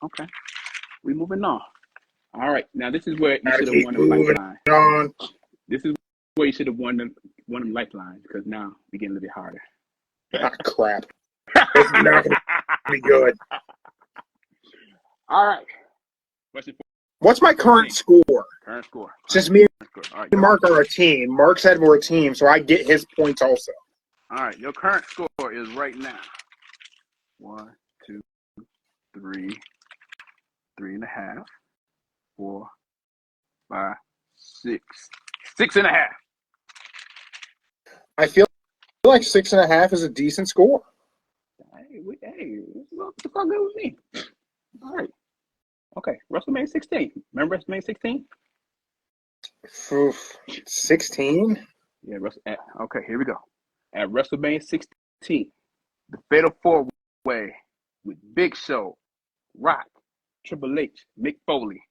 Okay. We moving on. All right. Now this is where you should have won the lifeline. This is where you should have won them lifelines because now we're getting a little bit harder. Ah, crap. This is not going to be good. All right. What's my current score? Current score. Since me and Mark are a team, Mark said we're a team, so I get his points also. All right. Your current score is right now 1, 2, 3, 3.5, 4, 5, 6, 6.5. I feel like 6.5 is a decent score. Hey, it's all good with me. All right. Okay, WrestleMania 16. Remember WrestleMania 16? 16? Yeah, okay, here we go. At WrestleMania 16, the Fatal 4-Way with Big Show, Rock, Triple H, Mick Foley.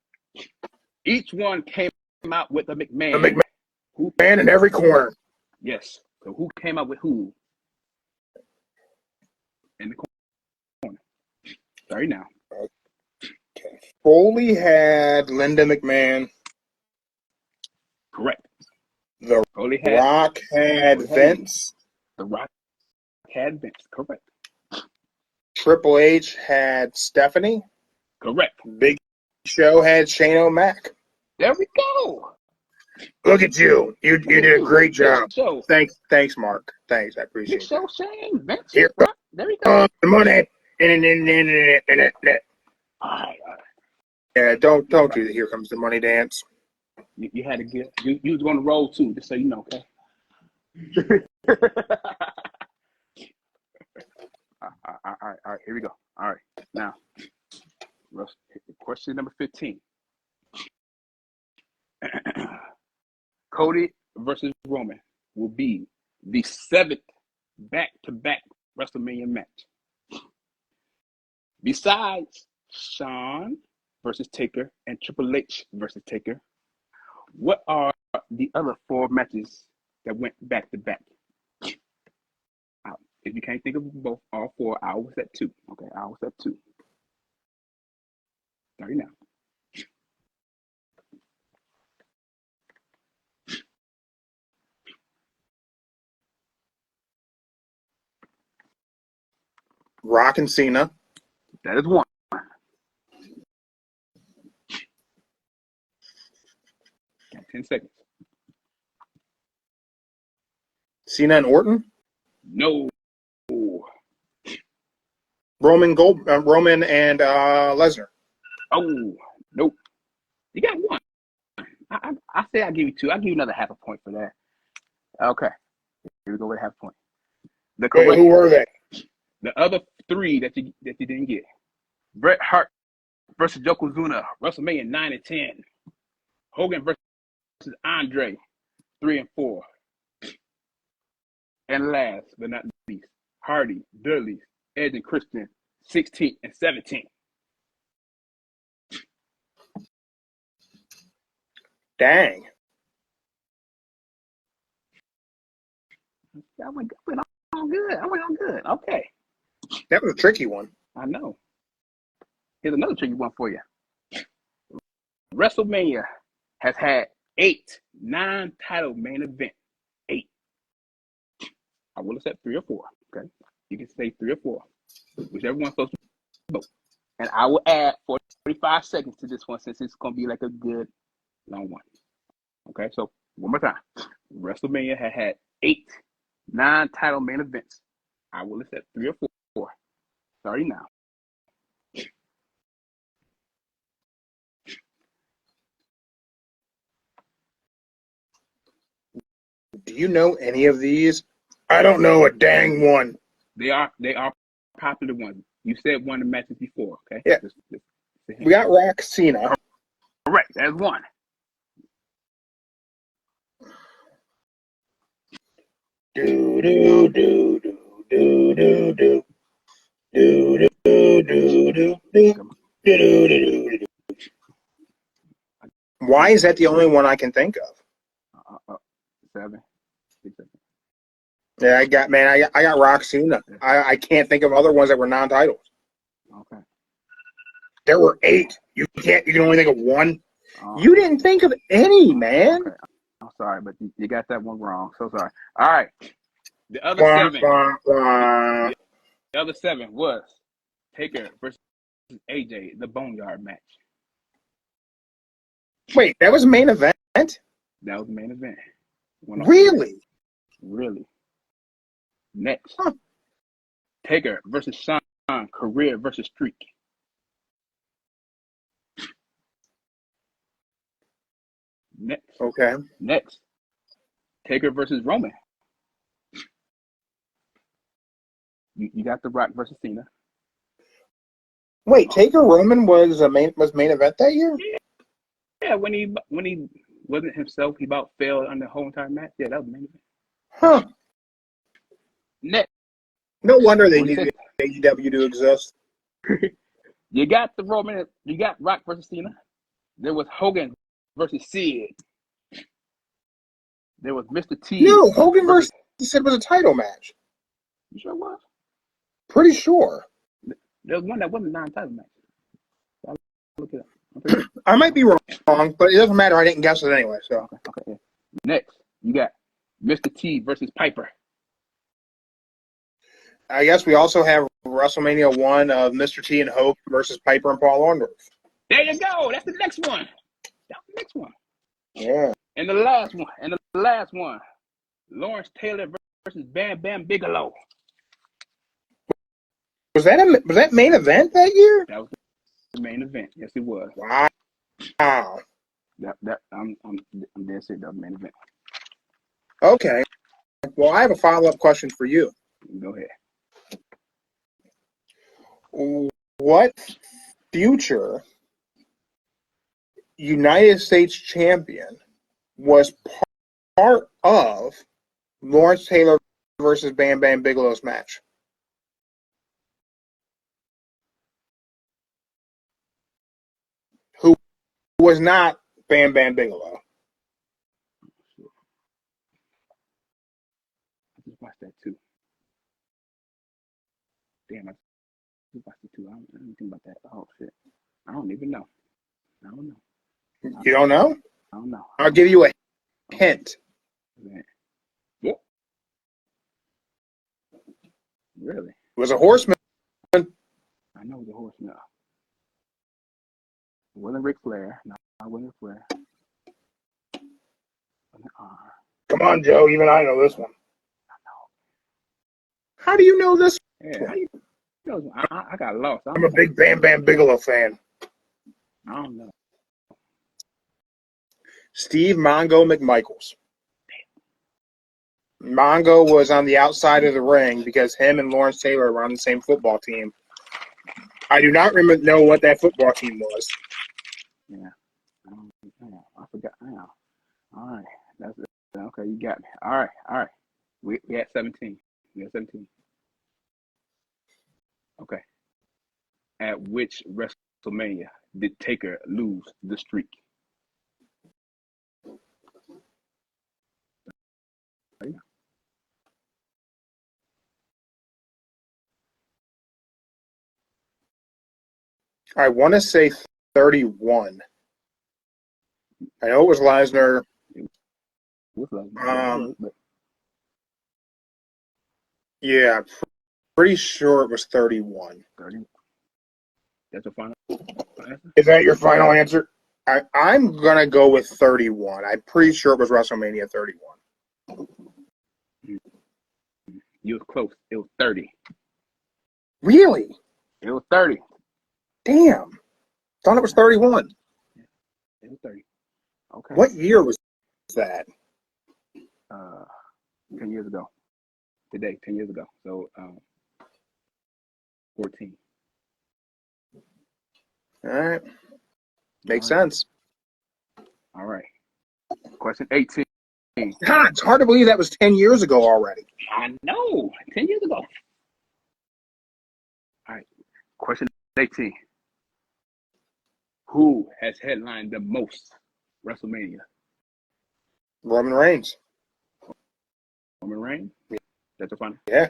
Each one came out with a McMahon. A McMahon in every corner. Yes. So who came out with who? In the corner. Sorry now. Okay. Foley had Linda McMahon. Correct. The Rock had Vince. The Rock had Vince. Correct. Triple H had Stephanie. Correct. Big Show had Shane O'Mac. There we go. Look at you. You did a great job. Big Show. Thanks, Mark. Thanks, I Big appreciate Show, it. Shane, Vince. Here Brock. There we go. comes the money. All right. Yeah, don't do the Here Comes the Money dance. You had to get. You was going to roll too, just so you know, okay? All right. Here we go. All right. Now, question number 15. Cody versus Roman will be the 7th back-to-back WrestleMania match. Besides Shawn versus Taker and Triple H versus Taker, what are the other 4 matches that went back-to-back? If you can't think of all 4, I was at 2. Okay, I was at 2. Sorry now. Rock and Cena. That is 1. Got 10 seconds. Cena and Orton. No. Roman and Lesnar. Oh, nope. You got 1. I say I'll give you 2. I'll give you another half a point for that. Okay. Here we go with half a point. Wait, who were they? The other 3 that you didn't get. Bret Hart versus Yokozuna, WrestleMania 9 and 10. Hogan versus Andre, 3 and 4. And last but not least, Hardy, Dudley, Edge and Christian, 16 and 17. Dang. I went on good. Okay. That was a tricky one. I know. Here's another tricky one for you. WrestleMania has had 8 non-title main events. 8. I will accept 3 or 4. Okay. You can say 3 or 4. Whichever one's supposed to vote. And I will add 45 seconds to this one since it's going to be like a good long one. Okay, so one more time. WrestleMania has had 8 non-title main events. I will accept 3 or 4. Starting now. Do you know any of these? I don't know a dang one. They are popular ones. You said one of the matches before, okay? Yeah. We got Rock Cena. Correct. That's 1. Do do do do do do do do do do do do. Why is that the only one I can think of? 7, 6, 7. Yeah, I got Rock Cena. I can't think of other ones that were non-titles. Okay. There were 8. You can only think of 1. You didn't think of any, man. Okay. I'm sorry, but you got that one wrong. So sorry. All right. The other 7. The other 7 was Taker versus AJ, the Boneyard match. Wait, that was main event? That was the main event. Really? Really. Next. Taker versus Shawn, career versus streak. Next. Okay. Next. Taker versus Roman. You got The Rock versus Cena. Wait, Taker Roman was main event that year? Yeah, when he wasn't himself, he about failed on the whole entire match. Yeah, that was the main event. Huh. Next. No wonder they needed AEW to exist. You got you got Rock versus Cena. There was Hogan versus Sid. There was Mr. T. No, Hogan versus Sid was a title match. You sure it was? Pretty sure. There was one that wasn't a non-title match. I'll look it up. I might be wrong, but it doesn't matter. I didn't guess it anyway. So okay. Yeah. Next, you got Mr. T versus Piper. I guess we also have WrestleMania 1 of Mr. T and Hope versus Piper and Paul Orndorff. There you go. That's the next one. That's the next one. Yeah. And the last one. Lawrence Taylor versus Bam Bam Bigelow. Was that main event that year? That was the main event. Yes, it was. Wow. I'm dead serious. That was the main event. Okay. Well, I have a follow-up question for you. Go ahead. What future United States champion was part of Lawrence Taylor versus Bam Bam Bigelow's match? Who was not Bam Bam Bigelow? I just watched that too. Damn, I just watched it too. I don't think about that. Oh shit. I don't even know. I don't know. You don't know? I don't know. I'll give you a hint. Yep. Really? It was a horseman. I know it was a horseman. It wasn't Ric Flair. No, I wasn't Flair. Come on, Joe. Even I know this one. How do you know this? Yeah, how you know? I got lost. I'm a big Bam Bam Bigelow fan. I don't know. Steve Mongo McMichaels. Mongo was on the outside of the ring because him and Lawrence Taylor were on the same football team. I do not know what that football team was. Yeah. I forgot. Yeah. All right. That's it. Okay, you got me. All right. We had 17. We had 17. Okay. At which WrestleMania did Taker lose the streak? I want to say 31. I know it was Lesnar. Yeah, pretty sure it was 31. 30. That's your final answer? Is that your final answer? I'm going to go with 31. I'm pretty sure it was WrestleMania 31. You were close. It was 30. Really? It was 30. Damn. Thought it was 31. It was 30. Okay. What year was that? 10 years ago. Today, 10 years ago. So, 14. All right. Makes sense. All right. Question 18. God, it's hard to believe that was 10 years ago already. I know. 10 years ago. All right. Question 18. Who has headlined the most WrestleMania? Roman Reigns. Roman Reigns? That's a final. Yeah.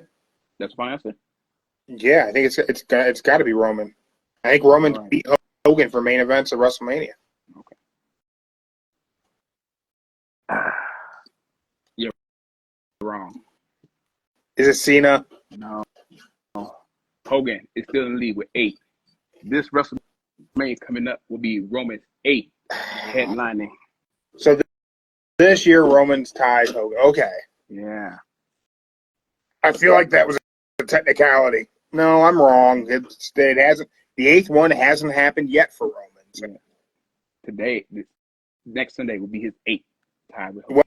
That's a final answer. Yeah, I think it's got to be Roman. I think Roman beat Hogan for main events at WrestleMania. Okay. You're wrong. Is it Cena? No. Hogan is still in the lead with 8. This WrestleMania coming up will be Roman's 8th headlining. So this year Roman's tied Hogan. Okay. Yeah. I feel like that was a technicality. No, I'm wrong. It hasn't. The 8th one hasn't happened yet for Roman. So. Yeah. Today, next Sunday will be his 8th tied with Hogan.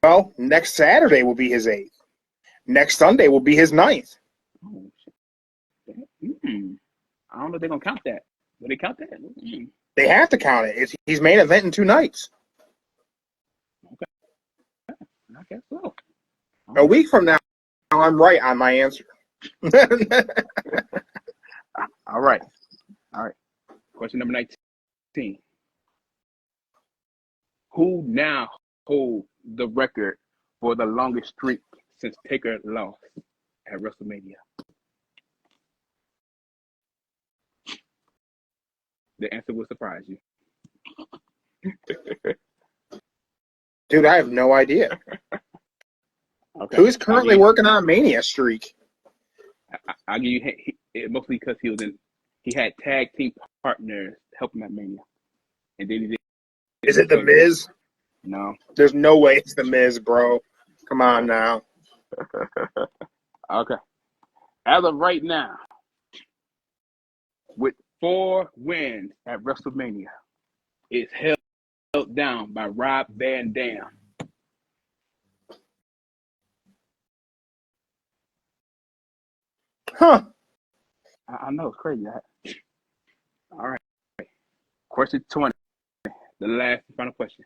Well, next Saturday will be his 8th. Next Sunday will be his 9th. Oh, shit. I don't know if they're going to count that. Will they count that? They have to count it. He's main event in 2 nights. Okay. I guess so. A week from now, I'm right on my answer. All right. Question number 19. Who now holds the record for the longest streak since Taker lost at WrestleMania? The answer will surprise you. Dude, I have no idea. Okay. Who's currently working on a Mania streak? I'll give you mostly because he had tag team partners helping at Mania, and then he did. Is it The Miz? No. There's no way it's The Miz, bro. Come on now. Okay. As of right now, with 4 wins at WrestleMania, it's held down by Rob Van Dam. Huh. I know, it's crazy. All right. Question 20. The last and final question.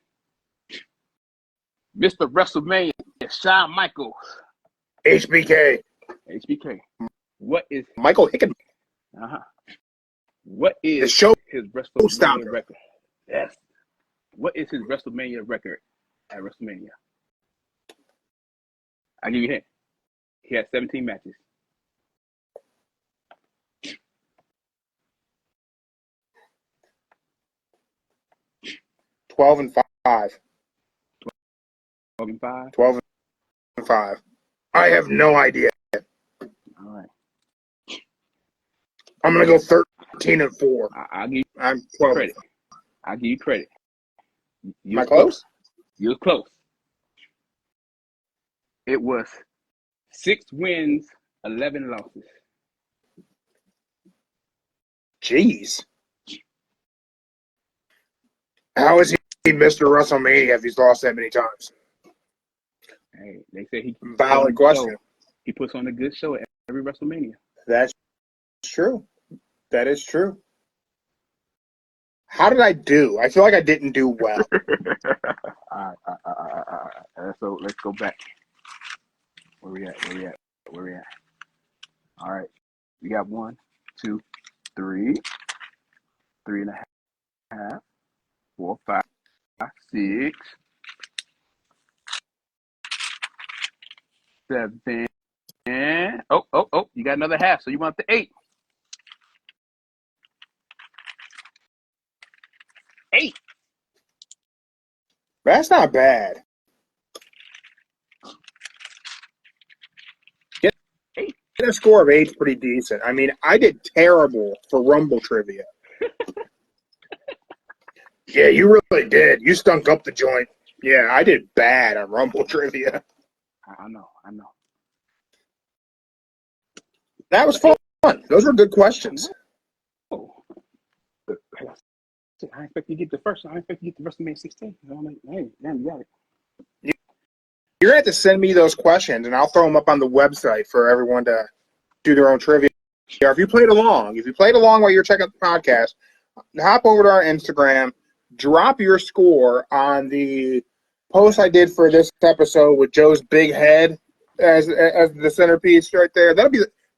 Mr. WrestleMania, Shawn Michaels. HBK. HBK. What is Michael Hicken. What is The show his WrestleMania stopper. record? Yes. What is his WrestleMania record at WrestleMania? I'll give you a hint. He had 17 matches. Twelve and 5. 12 and 5. 12 and 5. I have no idea. All right. I'm gonna go 13 and 4. I'll give you I'm 12. credit. I'll give you credit. Am I close? You were close. It was 6 wins, 11 losses. Jeez. How is he Mr. WrestleMania if he's lost that many times? Hey, they say he Valid question. He puts on a good show at every WrestleMania. That's true. That is true. How did I do? I feel like I didn't do well. All right. So let's go back. Where we at? All right. We got 1, 2, 3, 3.5, 4, 5, 6, 7. Oh! You got another half, so you want the 8. 8. That's not bad. Getting a score of 8 is pretty decent. I mean, I did terrible for Rumble trivia. Yeah, you really did. You stunk up the joint. Yeah, I did bad on Rumble trivia. I know. That was fun. Those were good questions. Oh. I didn't expect you to get the first one. I didn't expect you to get the WrestleMania 16. I'm like, hey, damn, you got it. You're going to have to send me those questions, and I'll throw them up on the website for everyone to do their own trivia. If you played along while you're checking out the podcast, hop over to our Instagram, drop your score on the post I did for this episode with Joe's big head as the centerpiece right there.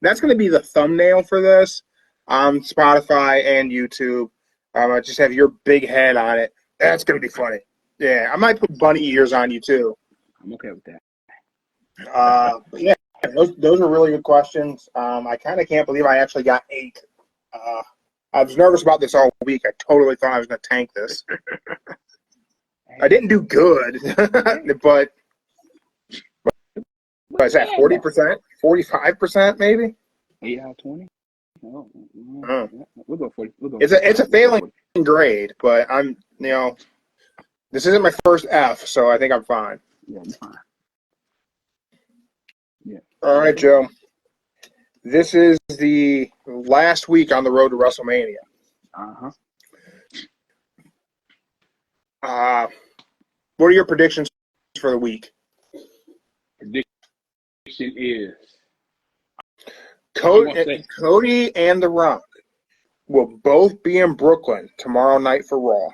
That's going to be the thumbnail for this on Spotify and YouTube. I just have your big head on it. That's going to be funny. Yeah, I might put bunny ears on you too. I'm okay with that. Yeah, those are really good questions. I kind of can't believe I actually got 8. I was nervous about this all week. I totally thought I was going to tank this. I didn't do good, but what is that, 40%? 45% maybe? 8 out of 20? Oh. We'll go 40. It's a failing grade, but this isn't my first F, so I think I'm fine. Yeah, you're fine. Yeah. All right, Joe. This is the last week on the road to WrestleMania. What are your predictions for the week? Prediction is Cody and The Rock will both be in Brooklyn tomorrow night for Raw.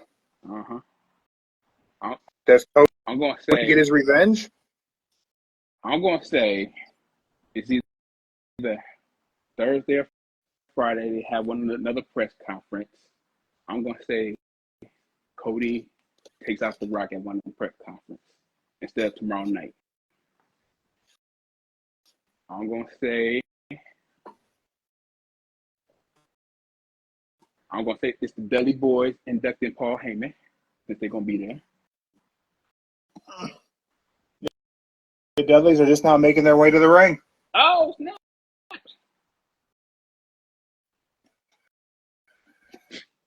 Does Cody get his revenge? I'm going to say it's either Thursday or Friday. They have another press conference. I'm going to say Cody takes out The Rock at one of the press conference instead of tomorrow night. I'm going to say it's the Dudley Boys inducting Paul Heyman, since they're going to be there. The Dudleys are just now making their way to the ring. Oh, no.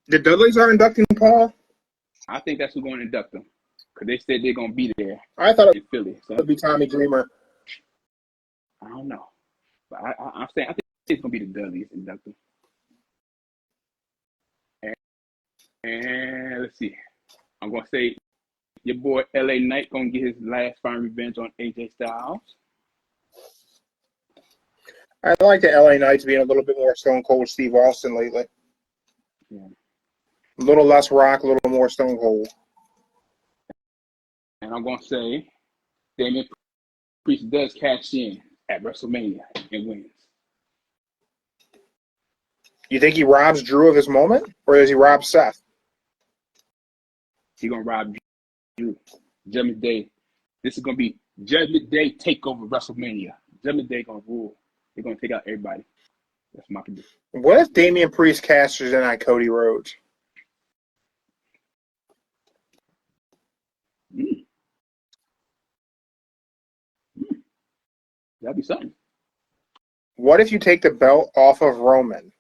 The Dudleys are inducting Paul? I think that's who's going to induct him because they said they're going to be there I thought in Philly. So it would be Tommy Dreamer. I don't know. But I'm saying I think it's going to be the Dudleys inducting. And let's see. I'm going to say your boy LA Knight going to get his last final revenge on AJ Styles. I like the LA Knights being a little bit more Stone Cold Steve Austin lately. Yeah. A little less Rock, a little more Stone Cold. And I'm going to say Damian Priest does cash in at WrestleMania and wins. You think he robs Drew of his moment, or does he rob Seth? He's going to rob Drew. Judgment Day. This is going to be Judgment Day takeover WrestleMania. Judgment Day going to rule. They're going to take out everybody. That's my prediction. What if Damian Priest cashes in on Cody Rhodes? That'd be something. What if you take the belt off of Roman,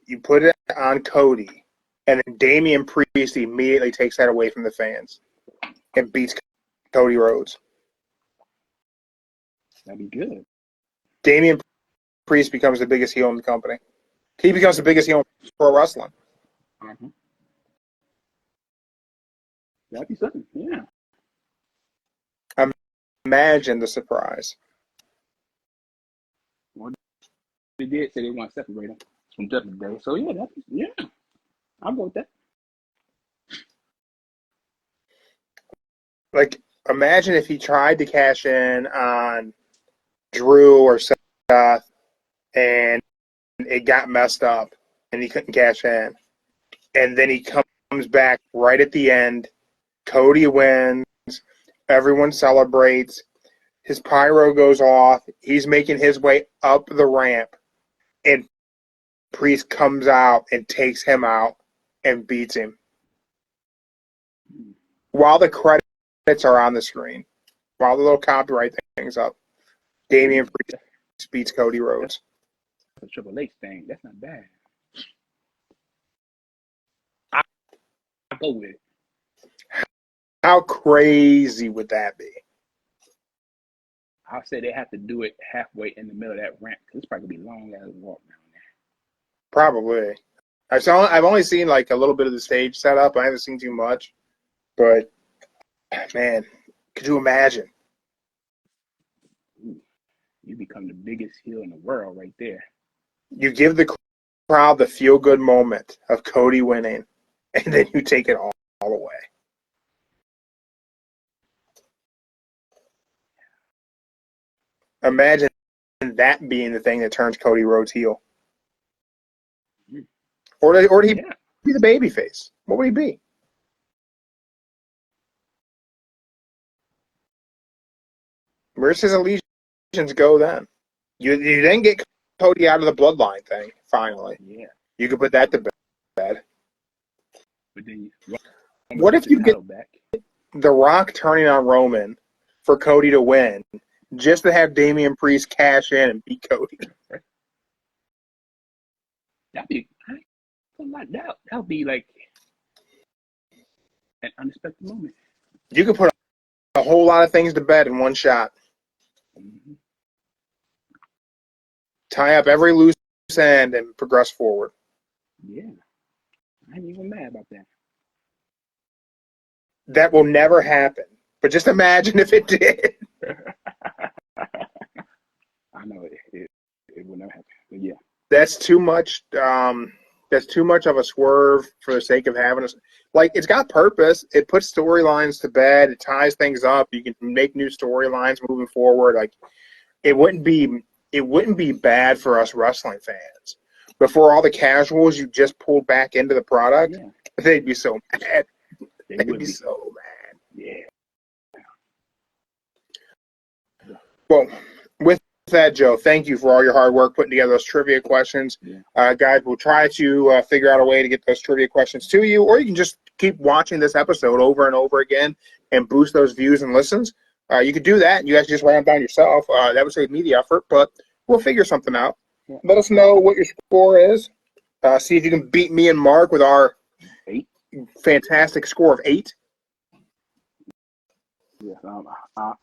you put it on Cody, and then Damian Priest immediately takes that away from the fans and beats Cody Rhodes? That'd be good. Damian Priest becomes the biggest heel in the company. He becomes the biggest heel in pro wrestling. Mm-hmm. That'd be something, yeah. Imagine the surprise. Well, they did say they want to separate them from Judgment Day. So, yeah, I'll go with that. Like, imagine if he tried to cash in on Drew or Seth and it got messed up and he couldn't cash in. And then he comes back right at the end. Cody wins. Everyone celebrates. His pyro goes off. He's making his way up the ramp. And Priest comes out and takes him out and beats him. While the credits are on the screen, while the little copyright thing's up, Damian Priest beats Cody Rhodes. That's a Triple H thing. That's not bad. I'll go with it. How crazy would that be? I'll say they have to do it halfway in the middle of that ramp because it's probably going to be long as a walk down there. Probably. I've only seen like a little bit of the stage setup. I haven't seen too much. But, man, could you imagine? Ooh, you become the biggest heel in the world right there. You give the crowd the feel-good moment of Cody winning, and then you take it all away. Imagine that being the thing that turns Cody Rhodes heel. Or did he be the babyface? What would he be? Where's his allegiance go then? You then get Cody out of the bloodline thing, finally. Yeah. You could put that to bed. But then what if you get The Rock turning on Roman for Cody to win, just to have Damian Priest cash in and beat Cody? That'd be that'll be like an unexpected moment. You could put a whole lot of things to bed in one shot. Mm-hmm. Tie up every loose end and progress forward. Yeah. I ain't even mad about that. That will never happen. But just imagine if it did. I know it will never happen. But yeah. That's too much. That's too much of a swerve for the sake of having us. Like, it's got purpose. It puts storylines to bed. It ties things up. You can make new storylines moving forward. Like, it wouldn't be bad for us wrestling fans. But for all the casuals you just pulled back into the product, they'd be so mad. They'd be so mad. Yeah. Well, with that, Joe, thank you for all your hard work putting together those trivia questions. Yeah. Guys, we'll try to figure out a way to get those trivia questions to you, or you can just keep watching this episode over and over again and boost those views and listens. You could do that. You guys just write them down yourself. That would save me the effort, but we'll figure something out. Yeah. Let us know what your score is. See if you can beat me and Mark with our fantastic score of 8. Yes, I'll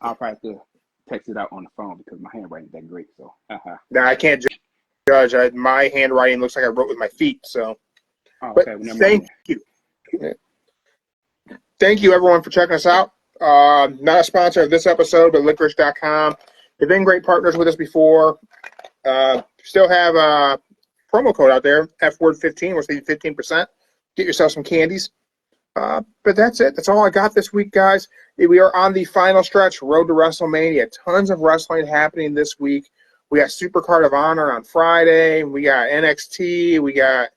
probably have to text it out on the phone because my handwriting ain't that great. So, Now, I can't judge. My handwriting looks like I wrote with my feet. So, but okay, well, never thank mind. you. Thank you, everyone, for checking us out. Not a sponsor of this episode, but licorice.com. They've been great partners with us before. Still have a promo code out there, FWord15, which leaves 15%. Get yourself some candies. But that's it. That's all I got this week, guys. We are on the final stretch, road to WrestleMania. Tons of wrestling happening this week. We got Supercard of Honor on Friday. We got NXT. We got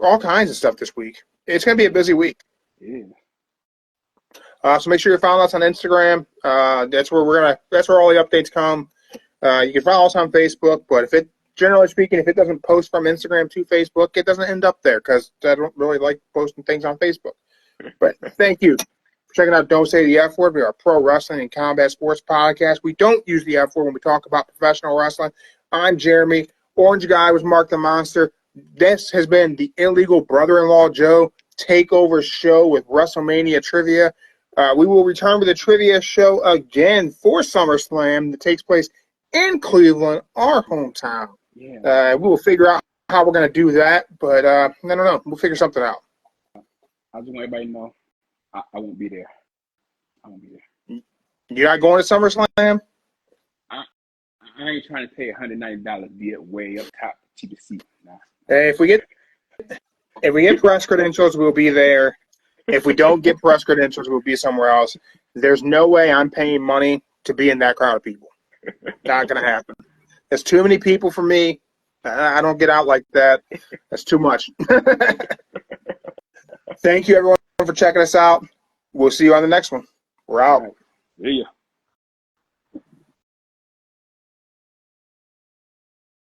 all kinds of stuff this week. It's going to be a busy week. Yeah. So make sure you're following us on Instagram. That's where all the updates come. You can follow us on Facebook, but generally speaking, if it doesn't post from Instagram to Facebook, it doesn't end up there because I don't really like posting things on Facebook. But thank you for checking out Don't Say the F Word. We are a pro wrestling and combat sports podcast. We don't use the F word when we talk about professional wrestling. I'm Jeremy. Orange Guy was Mark the Monster. This has been the Illegal Brother-in-Law Joe Takeover Show with WrestleMania Trivia. We will return with a trivia show again for SummerSlam that takes place in Cleveland, our hometown. Yeah. We will figure out how we're going to do that, but I don't know. We'll figure something out. I just want everybody to know I won't be there. I won't be there. You're not going to SummerSlam? I ain't trying to pay $190 to be way up top, cheapest seat. Nah. Hey, if we get press credentials, we'll be there. If we don't get press credentials, we'll be somewhere else. There's no way I'm paying money to be in that crowd of people. Not going to happen. There's too many people for me. I don't get out like that. That's too much. Thank you, everyone, for checking us out. We'll see you on the next one. We're out. All right. See ya.